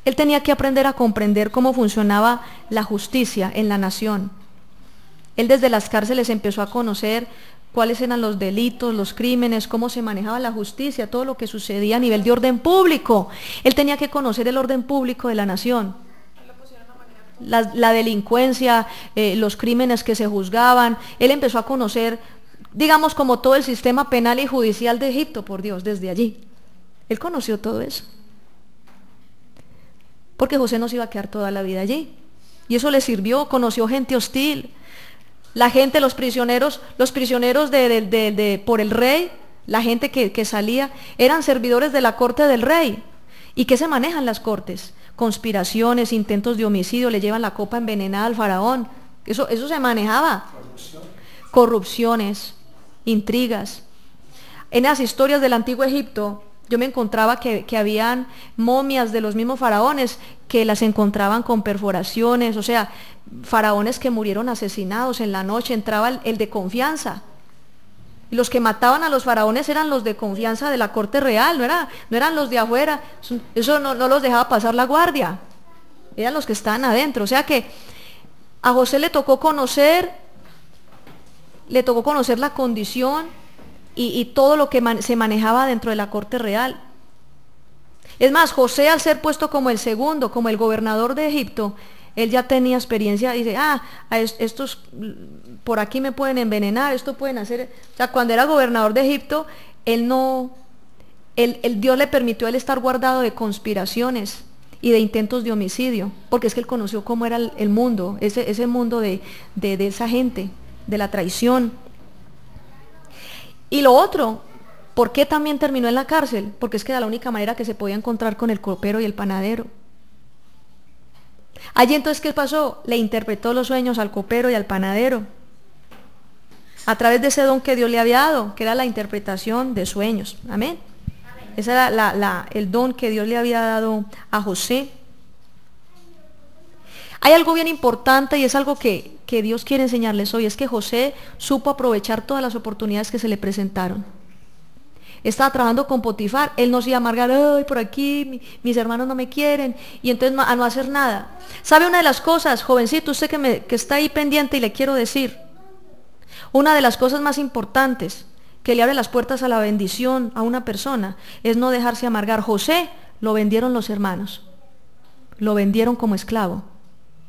A: Él tenía que aprender a comprender cómo funcionaba la justicia en la nación. Él desde las cárceles empezó a conocer cuáles eran los delitos, los crímenes, cómo se manejaba la justicia, todo lo que sucedía a nivel de orden público. Él tenía que conocer el orden público de la nación. La delincuencia, los crímenes que se juzgaban. Él empezó a conocer, digamos, como todo el sistema penal y judicial de Egipto, por Dios, desde allí. Él conoció todo eso. Porque José no se iba a quedar toda la vida allí. Y eso le sirvió, conoció gente hostil. La gente, los prisioneros por el rey, la gente que salía, eran servidores de la corte del rey. ¿Y qué se manejan las cortes? Conspiraciones, intentos de homicidio, le llevan la copa envenenada al faraón. Eso se manejaba. Corrupciones, intrigas. En las historias del antiguo Egipto, yo me encontraba que habían momias de los mismos faraones que las encontraban con perforaciones, o sea, faraones que murieron asesinados en la noche. Entraba el de confianza. Y los que mataban a los faraones eran los de confianza de la corte real, no eran los de afuera. Eso no los dejaba pasar la guardia. Eran los que estaban adentro. O sea que a José le tocó conocer la condición y todo lo que se manejaba dentro de la corte real. Es más, José, al ser puesto como el segundo, como el gobernador de Egipto, él ya tenía experiencia. Dice, estos por aquí me pueden envenenar, esto pueden hacer. O sea, cuando era gobernador de Egipto, Dios le permitió a él estar guardado de conspiraciones y de intentos de homicidio, porque es que él conoció cómo era el mundo, ese mundo de esa gente, de la traición. Y lo otro, ¿por qué también terminó en la cárcel? Porque es que era la única manera que se podía encontrar con el copero y el panadero. Allí entonces, ¿qué pasó? Le interpretó los sueños al copero y al panadero, a través de ese don que Dios le había dado, que era la interpretación de sueños. Amén. Ese era el don que Dios le había dado a José. Hay algo bien importante y es algo que Dios quiere enseñarles hoy, es que José supo aprovechar todas las oportunidades que se le presentaron. Estaba trabajando con Potifar, él no se iba a amargar, ay, por aquí mis hermanos no me quieren, y entonces a no hacer nada. ¿Sabe una de las cosas, jovencito, usted que está ahí pendiente, y le quiero decir, una de las cosas más importantes que le abre las puertas a la bendición a una persona es no dejarse amargar? José lo vendieron los hermanos, lo vendieron como esclavo.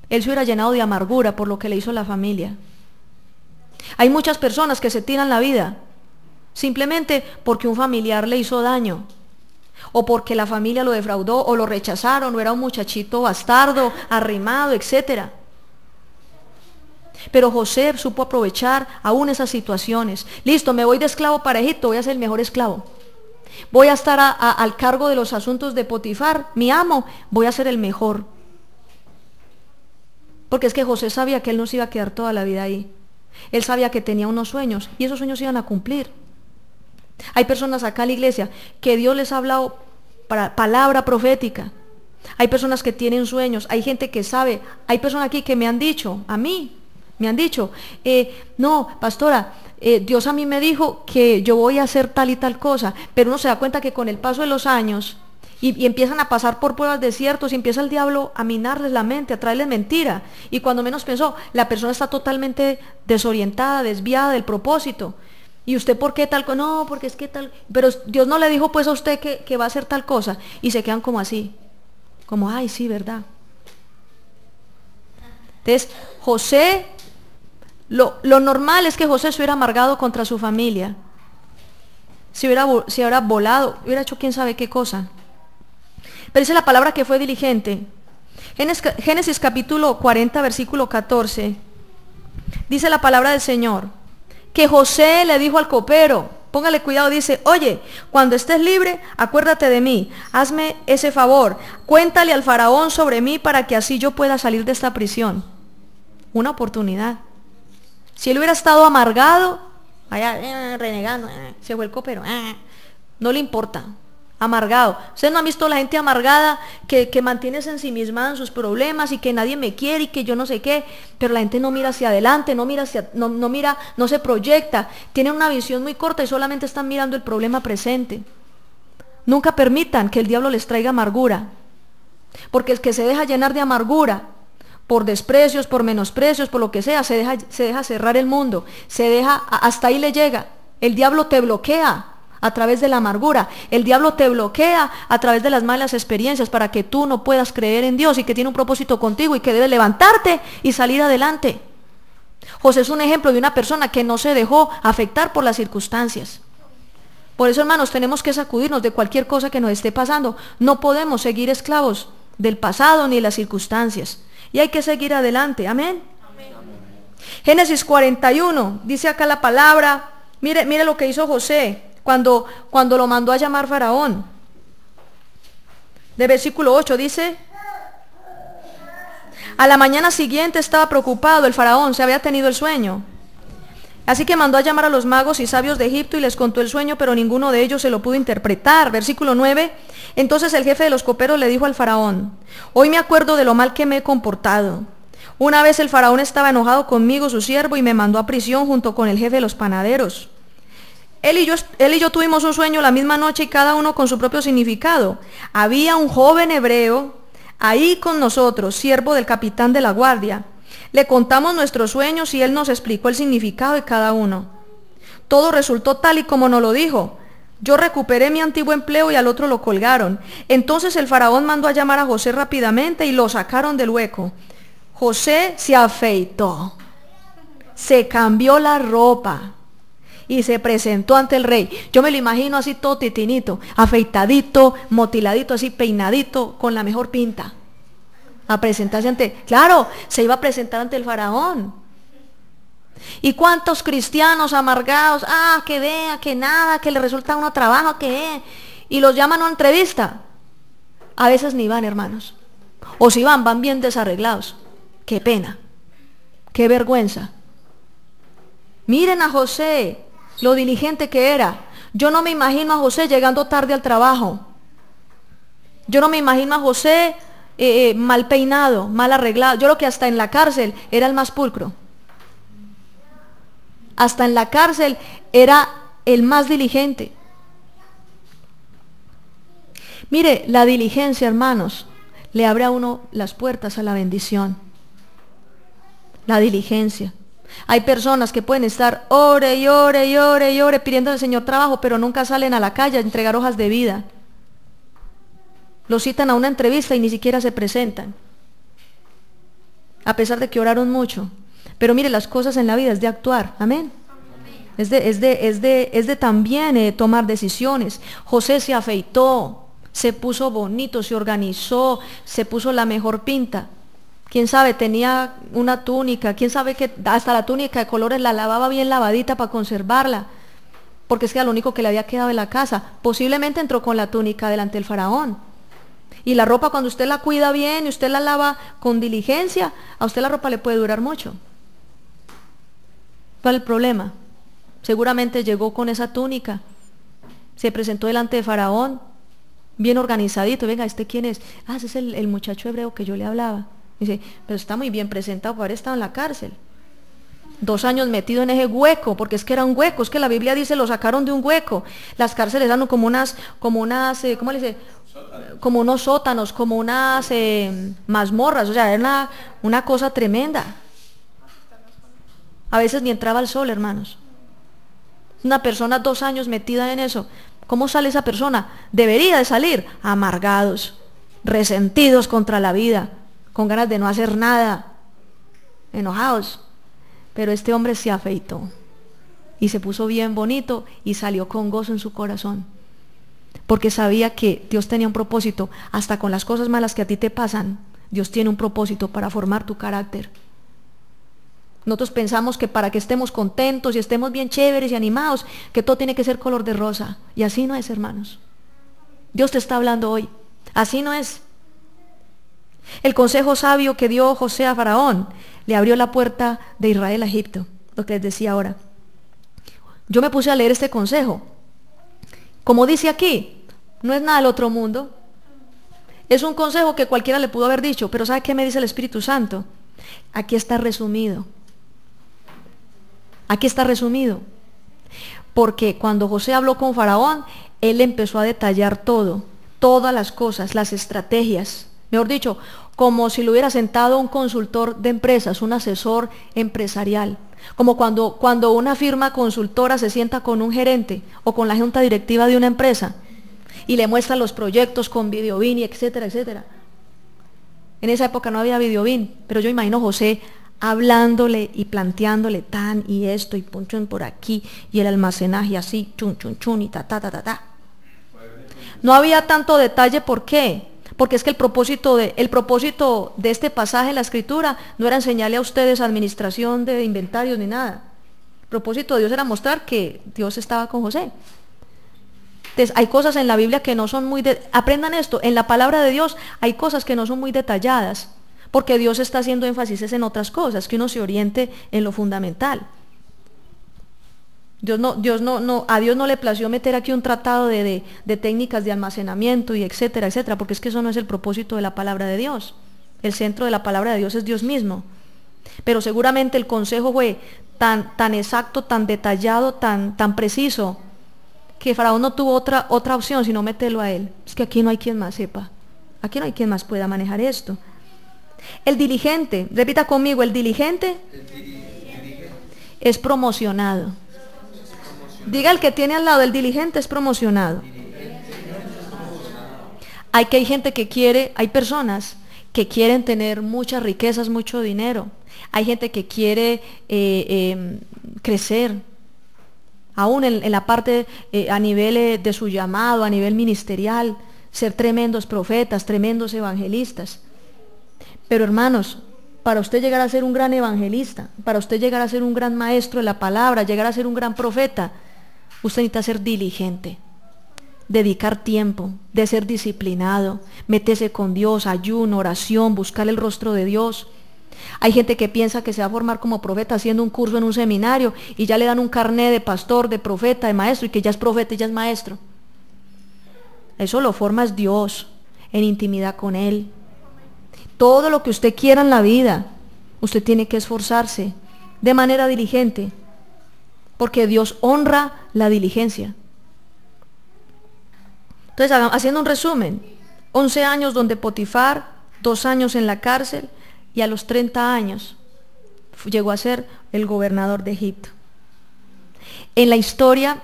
A: Él se hubiera llenado de amargura por lo que le hizo la familia. Hay muchas personas que se tiran la vida simplemente porque un familiar le hizo daño, o porque la familia lo defraudó, o lo rechazaron, o era un muchachito bastardo, arrimado, etcétera. Pero José supo aprovechar aún esas situaciones. Listo, me voy de esclavo para Egipto, voy a ser el mejor esclavo. Voy a estar al cargo de los asuntos de Potifar, mi amo, voy a ser el mejor. Porque es que José sabía que él no se iba a quedar toda la vida ahí. Él sabía que tenía unos sueños y esos sueños iban a cumplir. Hay personas acá en la iglesia que Dios les ha hablado para palabra profética. Hay personas que tienen sueños, hay gente que sabe, hay personas aquí que me han dicho, a mí, me han dicho, no, pastora, Dios a mí me dijo que yo voy a hacer tal y tal cosa, pero uno se da cuenta que con el paso de los años, y empiezan a pasar por pruebas desiertos, y empieza el diablo a minarles la mente, a traerles mentira, y cuando menos pensó, la persona está totalmente desorientada, desviada del propósito. ¿Y usted por qué tal cosa? No, porque es que tal, pero Dios no le dijo pues a usted que va a hacer tal cosa, y se quedan como así, como, ay, sí, ¿verdad? Entonces, José, lo normal es que José se hubiera amargado contra su familia, se hubiera volado, hubiera hecho quién sabe qué cosa. Pero dice la palabra que fue diligente. Génesis capítulo 40, versículo 14, dice la palabra del Señor, que José le dijo al copero, póngale cuidado, dice, oye, cuando estés libre, acuérdate de mí, hazme ese favor, cuéntale al faraón sobre mí para que así yo pueda salir de esta prisión. Una oportunidad. Si él hubiera estado amargado, allá renegando, se fue el copero, no le importa, amargado. Ustedes no han visto la gente amargada que mantiene ensimismada en sus problemas y que nadie me quiere y que yo no sé qué, pero la gente no mira hacia adelante, no se proyecta, tienen una visión muy corta y solamente están mirando el problema presente. Nunca permitan que el diablo les traiga amargura, porque el que se deja llenar de amargura por desprecios, por menosprecios, por lo que sea, se deja cerrar el mundo, hasta ahí le llega. El diablo te bloquea a través de la amargura, el diablo te bloquea a través de las malas experiencias para que tú no puedas creer en Dios y que tiene un propósito contigo y que debes levantarte y salir adelante. José es un ejemplo de una persona que no se dejó afectar por las circunstancias. Por eso, hermanos, tenemos que sacudirnos de cualquier cosa que nos esté pasando. No podemos seguir esclavos del pasado ni de las circunstancias. Y hay que seguir adelante. Amén. Amén. Génesis 41, dice acá la palabra, mire lo que hizo José cuando lo mandó a llamar Faraón. De versículo 8 dice, a la mañana siguiente estaba preocupado el Faraón, se había tenido el sueño. Así que mandó a llamar a los magos y sabios de Egipto y les contó el sueño, pero ninguno de ellos se lo pudo interpretar. Versículo 9, entonces el jefe de los coperos le dijo al Faraón, hoy me acuerdo de lo mal que me he comportado. Una vez el Faraón estaba enojado conmigo, su siervo, y me mandó a prisión junto con el jefe de los panaderos. Él y yo tuvimos un sueño la misma noche y cada uno con su propio significado. Había un joven hebreo ahí con nosotros, siervo del capitán de la guardia. Le contamos nuestros sueños y él nos explicó el significado de cada uno. Todo resultó tal y como nos lo dijo. Yo recuperé mi antiguo empleo y al otro lo colgaron. Entonces el faraón mandó a llamar a José rápidamente y lo sacaron del hueco. José se afeitó, se cambió la ropa y se presentó ante el rey. Yo me lo imagino así todo titinito, afeitadito, motiladito, así peinadito, con la mejor pinta. A presentarse ante, claro, se iba a presentar ante el faraón. ¿Y cuántos cristianos amargados? Que vea, que nada, que le resulta a uno trabajo, que y los llaman a una entrevista. A veces ni van, hermanos. O si van, van bien desarreglados. Qué pena, qué vergüenza. Miren a José, lo diligente que era. Yo no me imagino a José llegando tarde al trabajo. Yo no me imagino a José mal peinado, mal arreglado. Yo creo que hasta en la cárcel era el más pulcro. Hasta en la cárcel era el más diligente. Mire, la diligencia, hermanos, le abre a uno las puertas a la bendición. La diligencia. Hay personas que pueden estar ore y ore y ore y ore pidiendo al Señor trabajo, pero nunca salen a la calle a entregar hojas de vida. Los citan a una entrevista y ni siquiera se presentan, a pesar de que oraron mucho. Pero mire, las cosas en la vida es de actuar, amén. Es de también tomar decisiones. José se afeitó, se puso bonito, se organizó, se puso la mejor pinta. Quién sabe, tenía una túnica, quién sabe que hasta la túnica de colores la lavaba bien lavadita para conservarla, porque es que era lo único que le había quedado de la casa. Posiblemente entró con la túnica delante del faraón. Y la ropa, cuando usted la cuida bien y usted la lava con diligencia, a usted la ropa le puede durar mucho. ¿Cuál es el problema? Seguramente llegó con esa túnica, se presentó delante de faraón, bien organizadito. Venga, ¿este quién es? Ese es el muchacho hebreo que yo le hablaba. Dice, pero está muy bien presentado para haber estado en la cárcel. 2 años metido en ese hueco, porque es que era un hueco, es que la Biblia dice, lo sacaron de un hueco. Las cárceles eran como unas, ¿cómo le dice? Como unos sótanos, como unas mazmorras, o sea, era una cosa tremenda. A veces ni entraba el sol, hermanos. Una persona 2 años metida en eso, ¿cómo sale esa persona? Debería de salir amargados, resentidos contra la vida, con ganas de no hacer nada, enojados. Pero este hombre se afeitó y se puso bien bonito y salió con gozo en su corazón, porque sabía que Dios tenía un propósito. Hasta con las cosas malas que a ti te pasan, Dios tiene un propósito para formar tu carácter. Nosotros pensamos que para que estemos contentos y estemos bien chéveres y animados, que todo tiene que ser color de rosa. Y así no es, hermanos. Dios te está hablando hoy. Así no es. El consejo sabio que dio José a Faraón le abrió la puerta de Israel a Egipto, lo que les decía ahora. Yo me puse a leer este consejo. Como dice aquí, no es nada del otro mundo. Es un consejo que cualquiera le pudo haber dicho, pero ¿sabe qué me dice el Espíritu Santo? Aquí está resumido. Aquí está resumido. Porque cuando José habló con Faraón, él empezó a detallar todo, todas las cosas, las estrategias. Mejor dicho, como si lo hubiera sentado un consultor de empresas, un asesor empresarial. Como cuando una firma consultora se sienta con un gerente o con la junta directiva de una empresa y le muestra los proyectos con videobin y etcétera, etcétera. En esa época no había videobin, pero yo imagino a José hablándole y planteándole tan y esto y punchón por aquí y el almacenaje así, chun, chun, chun y ta, ta, ta, ta, ta. No había tanto detalle, ¿por qué? Porque es que el propósito de este pasaje en la Escritura no era enseñarle a ustedes administración de inventarios ni nada. El propósito de Dios era mostrar que Dios estaba con José. Entonces, hay cosas en la Biblia que no son muy... Aprendan esto, en la palabra de Dios hay cosas que no son muy detalladas, porque Dios está haciendo énfasis en otras cosas, que uno se oriente en lo fundamental. A Dios no le plació meter aquí un tratado de técnicas de almacenamiento y etcétera, etcétera, porque es que eso no es el propósito de la palabra de Dios. El centro de la palabra de Dios es Dios mismo. Pero seguramente el consejo fue tan exacto, tan detallado, tan preciso, que Faraón no tuvo otra opción sino meterlo a él. Es que aquí no hay quien más sepa. Aquí no hay quien más pueda manejar esto. El diligente, repita conmigo, el diligente es promocionado. Diga el que tiene al lado, el diligente es promocionado. Hay gente que quiere, hay personas que quieren tener muchas riquezas, mucho dinero. Hay gente que quiere crecer. aún en la parte a nivel de su llamado, a nivel ministerial, ser tremendos profetas, tremendos evangelistas. Pero hermanos, para usted llegar a ser un gran evangelista, para usted llegar a ser un gran maestro de la palabra, llegar a ser un gran profeta, usted necesita ser diligente, dedicar tiempo, de ser disciplinado, meterse con Dios, ayuno, oración, buscar el rostro de Dios. Hay gente que piensa que se va a formar como profeta haciendo un curso en un seminario y ya le dan un carné de pastor, de profeta, de maestro, y que ya es profeta y ya es maestro. Eso lo forma es Dios, en intimidad con Él. Todo lo que usted quiera en la vida, usted tiene que esforzarse de manera diligente, porque Dios honra la diligencia. Entonces, haciendo un resumen, 11 años donde Potifar, 2 años en la cárcel, y a los 30 años llegó a ser el gobernador de Egipto. En la historia,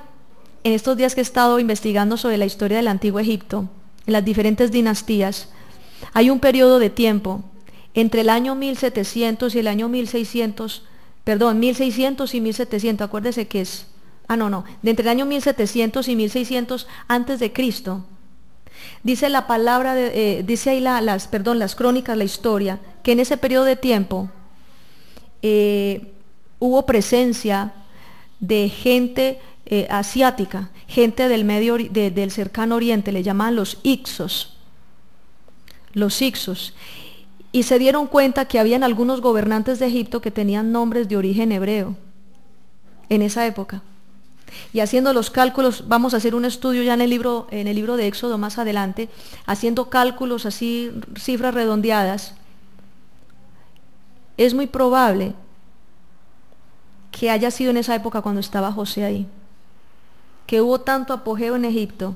A: en estos días que he estado investigando sobre la historia del antiguo Egipto, en las diferentes dinastías, hay un periodo de tiempo entre el año 1700 y el año 1600 y 1700, acuérdese que es, de entre el año 1700 y 1600 antes de Cristo. Dice la palabra, dice ahí las crónicas, la historia, que en ese periodo de tiempo hubo presencia de gente asiática, gente del cercano oriente, le llamaban los Hicsos, y se dieron cuenta que habían algunos gobernantes de Egipto que tenían nombres de origen hebreo en esa época. Y haciendo los cálculos, vamos a hacer un estudio ya en el libro de Éxodo más adelante, haciendo cálculos así, cifras redondeadas, es muy probable que haya sido en esa época cuando estaba José ahí, que hubo tanto apogeo en Egipto,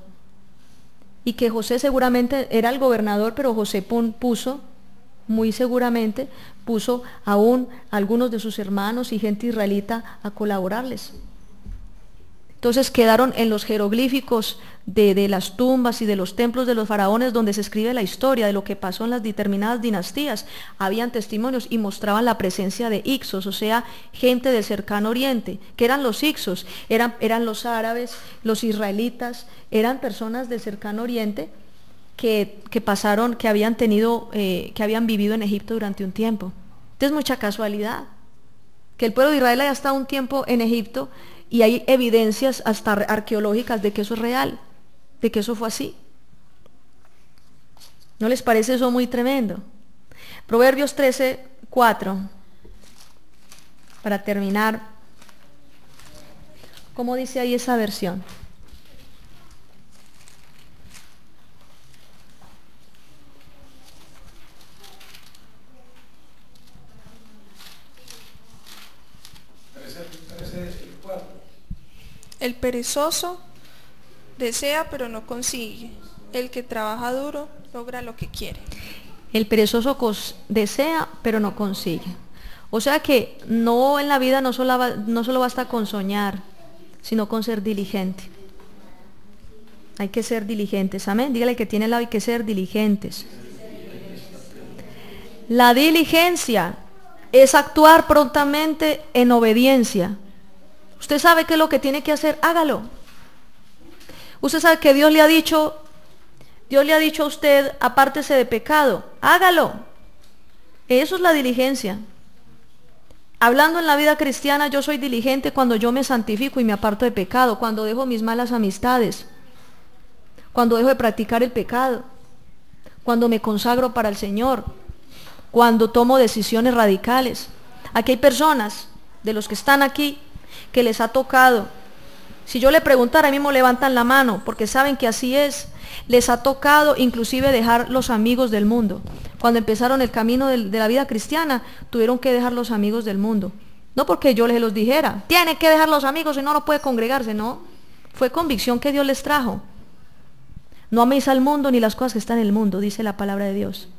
A: y que José seguramente era el gobernador, pero José muy seguramente puso aún a algunos de sus hermanos y gente israelita a colaborarles. Entonces quedaron en los jeroglíficos de las tumbas y de los templos de los faraones, donde se escribe la historia de lo que pasó en las determinadas dinastías. Habían testimonios y mostraban la presencia de Hicsos, o sea, gente del cercano oriente. ¿Qué eran los Hicsos? Eran los árabes, los israelitas, eran personas del cercano oriente que pasaron, que habían vivido en Egipto durante un tiempo. Entonces, mucha casualidad que el pueblo de Israel haya estado un tiempo en Egipto, y hay evidencias hasta arqueológicas de que eso es real, de que eso fue así. ¿No les parece eso muy tremendo? Proverbios 13:4, para terminar. ¿Cómo dice ahí esa versión?
E: El perezoso desea pero no consigue. El que trabaja duro logra lo que quiere.
A: El perezoso desea pero no consigue. O sea que no, en la vida no solo basta con soñar, sino con ser diligente. Hay que ser diligentes, amén. Dígale que tiene al lado, hay que ser diligentes. La diligencia es actuar prontamente en obediencia. Usted sabe qué es lo que tiene que hacer, hágalo. Usted sabe que Dios le ha dicho a usted, apártese de pecado, hágalo. Eso es la diligencia. Hablando en la vida cristiana, yo soy diligente cuando yo me santifico y me aparto de pecado, cuando dejo mis malas amistades, cuando dejo de practicar el pecado, cuando me consagro para el Señor, cuando tomo decisiones radicales. Aquí hay personas, de los que están aquí, que les ha tocado, si yo le preguntara, a mí mismo levantan la mano, porque saben que así es, les ha tocado inclusive dejar los amigos del mundo. Cuando empezaron el camino de la vida cristiana, tuvieron que dejar los amigos del mundo. No porque yo les los dijera, tiene que dejar los amigos y no puede congregarse, no. Fue convicción que Dios les trajo. No améis al mundo ni las cosas que están en el mundo, dice la palabra de Dios.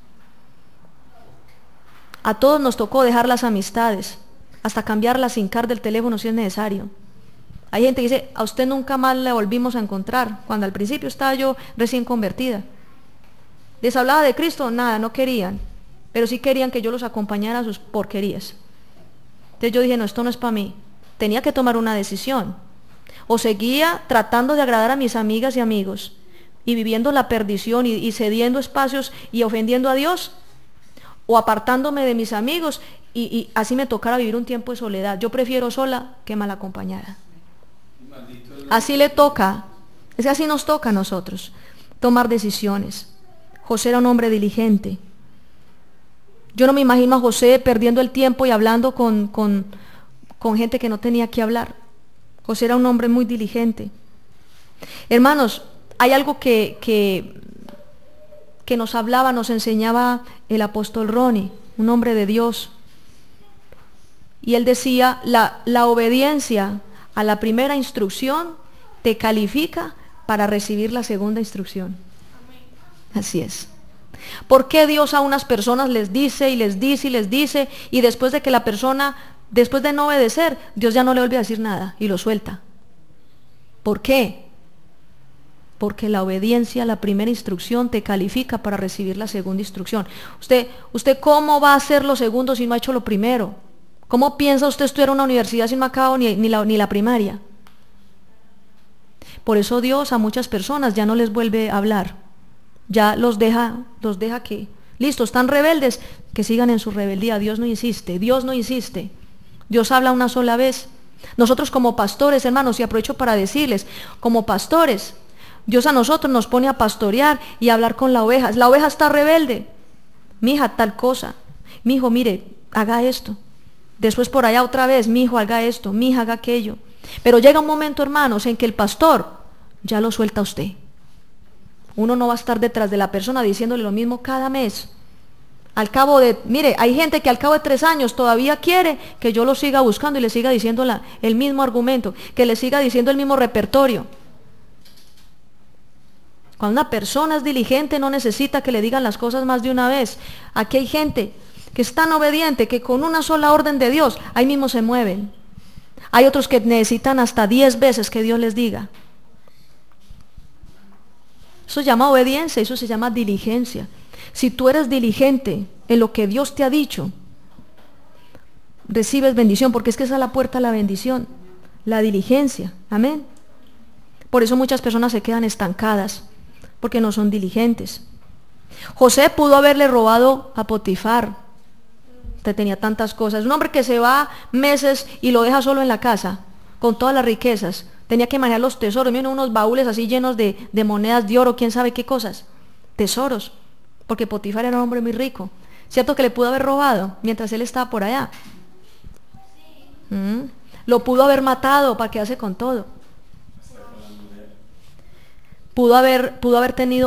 A: A todos nos tocó dejar las amistades, hasta cambiar la SIM card del teléfono si es necesario. Hay gente que dice, a usted nunca más la volvimos a encontrar, cuando al principio estaba yo recién convertida. Les hablaba de Cristo, nada, no querían, pero sí querían que yo los acompañara a sus porquerías. Entonces yo dije, no, esto no es para mí. Tenía que tomar una decisión. o seguía tratando de agradar a mis amigas y amigos y viviendo la perdición y cediendo espacios y ofendiendo a Dios, o apartándome de mis amigos y así me tocara vivir un tiempo de soledad. Yo prefiero sola que mal acompañada. Así le toca, es que así nos toca a nosotros tomar decisiones. José era un hombre diligente. Yo no me imagino a José perdiendo el tiempo y hablando con gente que no tenía que hablar. José era un hombre muy diligente. Hermanos, hay algo que nos hablaba, nos enseñaba el apóstol Ronnie, un hombre de Dios. Y él decía, la obediencia a la primera instrucción te califica para recibir la segunda instrucción. Así es. ¿Por qué Dios a unas personas les dice y les dice y les dice, y después de que la persona, después de no obedecer, Dios ya no le vuelve a decir nada y lo suelta? ¿Por qué? Porque la obediencia a la primera instrucción te califica para recibir la segunda instrucción. ¿Usted cómo va a hacer lo segundo si no ha hecho lo primero? ¿Cómo piensa usted estudiar en una universidad si no ha acabado ni la primaria? Por eso Dios a muchas personas ya no les vuelve a hablar. Ya los deja que, listo, están rebeldes, que sigan en su rebeldía. Dios no insiste, Dios no insiste. Dios habla una sola vez. Nosotros como pastores, hermanos, y aprovecho para decirles, como pastores, Dios a nosotros nos pone a pastorear y a hablar con la oveja. La oveja está rebelde. Mija, tal cosa. Mijo, mire, haga esto. Después por allá otra vez, mijo, haga esto, mija, haga aquello. Pero llega un momento, hermanos, en que el pastor ya lo suelta a usted. Uno no va a estar detrás de la persona diciéndole lo mismo cada mes. Al cabo de, mire, hay gente que al cabo de 3 años todavía quiere que yo lo siga buscando y le siga diciendo el mismo argumento, que le siga diciendo el mismo repertorio. Cuando una persona es diligente no necesita que le digan las cosas más de una vez. Aquí hay gente que es tan obediente que con una sola orden de Dios, ahí mismo se mueven. Hay otros que necesitan hasta 10 veces que Dios les diga. Eso se llama obediencia, eso se llama diligencia. Si tú eres diligente en lo que Dios te ha dicho, recibes bendición, porque es que esa es la puerta a la bendición, la diligencia. Amén. Por eso muchas personas se quedan estancadas, porque no son diligentes. José pudo haberle robado a Potifar. Usted tenía tantas cosas. Un hombre que se va meses y lo deja solo en la casa, con todas las riquezas. Tenía que manejar los tesoros. Miren, unos baúles así llenos de monedas de oro, quién sabe qué cosas. Tesoros. Porque Potifar era un hombre muy rico. ¿Cierto que le pudo haber robado mientras él estaba por allá? Lo pudo haber matado para quedarse con todo. Pudo haber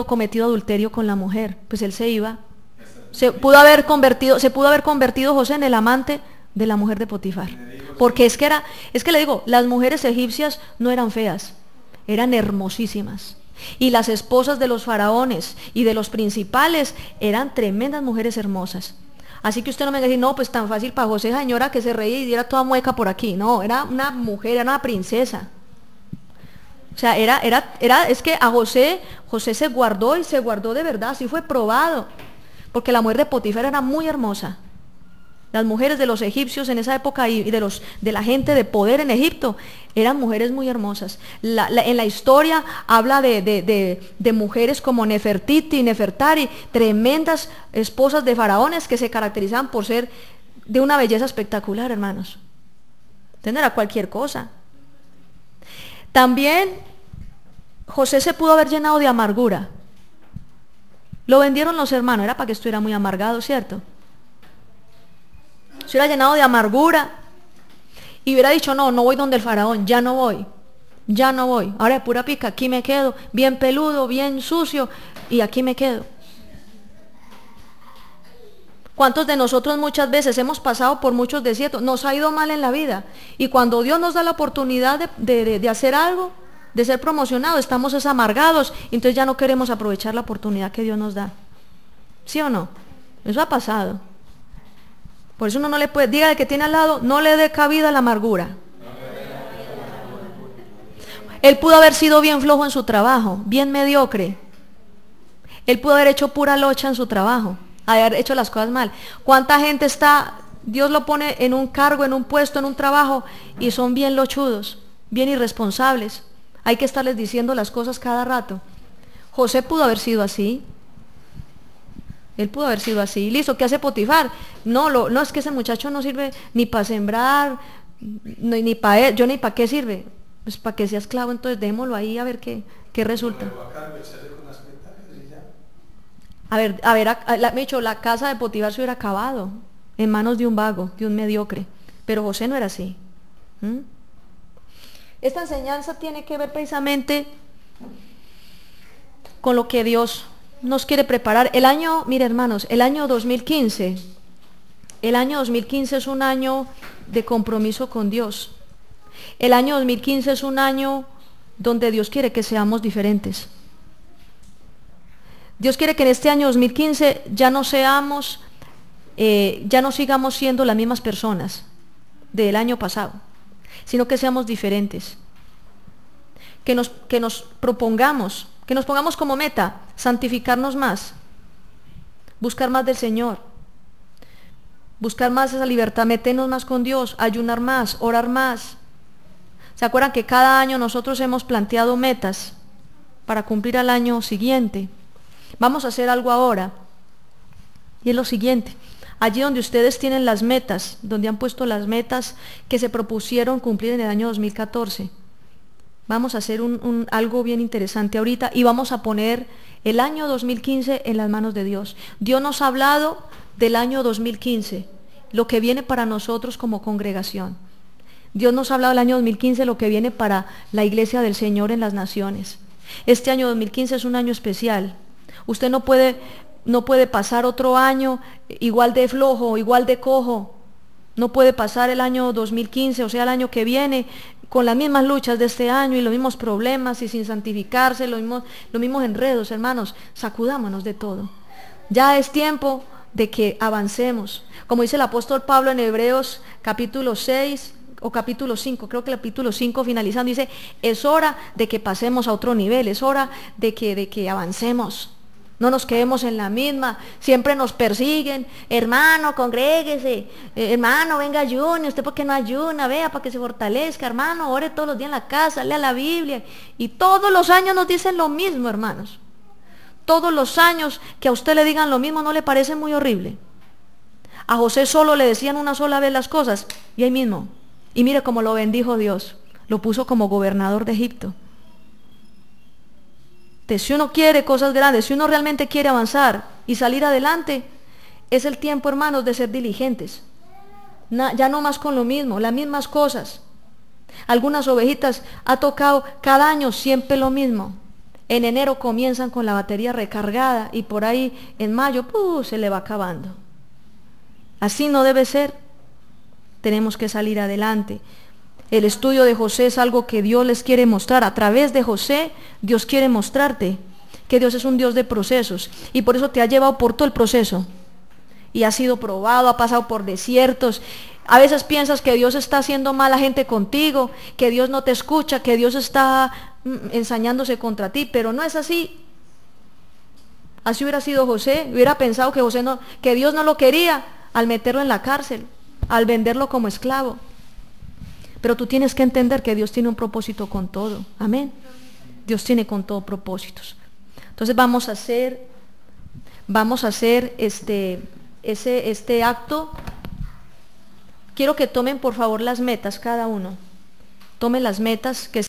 A: cometido adulterio con la mujer. Pues él se iba. Se pudo haber convertido José en el amante de la mujer de Potifar. Porque es que le digo, las mujeres egipcias no eran feas, eran hermosísimas. Y las esposas de los faraones y de los principales eran tremendas mujeres hermosas. Así que usted no me diga, no, pues tan fácil para José, señora, que se reía y diera toda mueca por aquí. No, era una mujer, era una princesa. O sea, es que a José se guardó y se guardó de verdad, así fue probado. Porque la mujer de Potifar era muy hermosa. Las mujeres de los egipcios en esa época y de la gente de poder en Egipto eran mujeres muy hermosas. En la historia habla de mujeres como Nefertiti y Nefertari, tremendas esposas de faraones que se caracterizaban por ser de una belleza espectacular, hermanos. No era cualquier cosa. También José se pudo haber llenado de amargura. Lo vendieron los hermanos, era para que estuviera muy amargado, ¿cierto? Se hubiera llenado de amargura y hubiera dicho, no voy donde el faraón, ya no voy. Ahora de pura pica, aquí me quedo, bien peludo, bien sucio, y aquí me quedo. ¿Cuántos de nosotros muchas veces hemos pasado por muchos desiertos? Nos ha ido mal en la vida. Y cuando Dios nos da la oportunidad de hacer algo, de ser promocionados, estamos amargados, y entonces ya no queremos aprovechar la oportunidad que Dios nos da. ¿Sí o no? Eso ha pasado. Por eso uno no le puede, diga al que tiene al lado, no le dé cabida a la amargura. Él pudo haber sido bien flojo en su trabajo, bien mediocre. Él pudo haber hecho pura locha en su trabajo, haber hecho las cosas mal. ¿Cuánta gente está, Dios lo pone en un cargo, en un puesto, en un trabajo, y son bien lochudos, bien irresponsables. Hay que estarles diciendo las cosas cada rato. José pudo haber sido así. Él pudo haber sido así. Listo, ¿qué hace Potifar? No, es que ese muchacho no sirve ni para sembrar, ni para yo ni para qué sirve. Pues para que sea esclavo, entonces démoslo ahí a ver qué resulta. Me he dicho, la casa de Potifar se hubiera acabado en manos de un vago, de un mediocre. Pero José no era así. Esta enseñanza tiene que ver precisamente con lo que Dios nos quiere preparar. Mire hermanos, el año 2015 es un año de compromiso con Dios. El año 2015 es un año donde Dios quiere que seamos diferentes. Dios quiere que en este año 2015 ya no sigamos siendo las mismas personas del año pasado, sino que seamos diferentes. Que nos pongamos como meta santificarnos más, buscar más del Señor, buscar más esa libertad, meternos más con Dios, ayunar más, orar más. ¿Se acuerdan que cada año nosotros hemos planteado metas para cumplir al año siguiente? Vamos a hacer algo ahora, y es lo siguiente: allí donde ustedes tienen las metas, donde han puesto las metas que se propusieron cumplir en el año 2014, vamos a hacer algo bien interesante ahorita, y vamos a poner el año 2015 en las manos de Dios. Dios nos ha hablado del año 2015, lo que viene para nosotros como congregación. Dios nos ha hablado del año 2015, lo que viene para la iglesia del Señor en las naciones. Este año 2015 es un año especial. Usted no puede pasar otro año igual de flojo, igual de cojo. No puede pasar el año 2015, o sea, el año que viene, con las mismas luchas de este año y los mismos problemas y sin santificarse, los mismos enredos. Hermanos, sacudámonos de todo. Ya es tiempo de que avancemos. Como dice el apóstol Pablo en Hebreos capítulo 6 o capítulo 5, creo que el capítulo 5 finalizando, dice: es hora de que pasemos a otro nivel, es hora de que avancemos. No nos quedemos en la misma, siempre nos persiguen: hermano, congréguese, hermano, venga, ayune, usted por qué no ayuna, vea, para que se fortalezca, hermano, ore todos los días en la casa, lea la Biblia. Y todos los años nos dicen lo mismo, hermanos. Todos los años que a usted le digan lo mismo, ¿no le parece muy horrible? A José solo le decían una sola vez las cosas, y ahí mismo. Y mire cómo lo bendijo Dios, lo puso como gobernador de Egipto. Si uno quiere cosas grandes, si uno realmente quiere avanzar y salir adelante, es el tiempo, hermanos, de ser diligentes. Ya no más con lo mismo, las mismas cosas. Algunas ovejitas ha tocado cada año siempre lo mismo. En enero comienzan con la batería recargada y por ahí en mayo se le va acabando. Así no debe ser. Tenemos que salir adelante. El estudio de José es algo que Dios les quiere mostrar. A través de José, Dios quiere mostrarte que Dios es un Dios de procesos. Y por eso te ha llevado por todo el proceso. Y ha sido probado, ha pasado por desiertos. A veces piensas que Dios está haciendo mala gente contigo, que Dios no te escucha, que Dios está ensañándose contra ti, pero no es así. Así hubiera sido José, hubiera pensado que Dios no lo quería al meterlo en la cárcel, al venderlo como esclavo. Pero tú tienes que entender que Dios tiene un propósito con todo. Amén. Dios tiene con todo propósitos. Entonces vamos a hacer este acto. Quiero que tomen por favor las metas cada uno. Tomen las metas que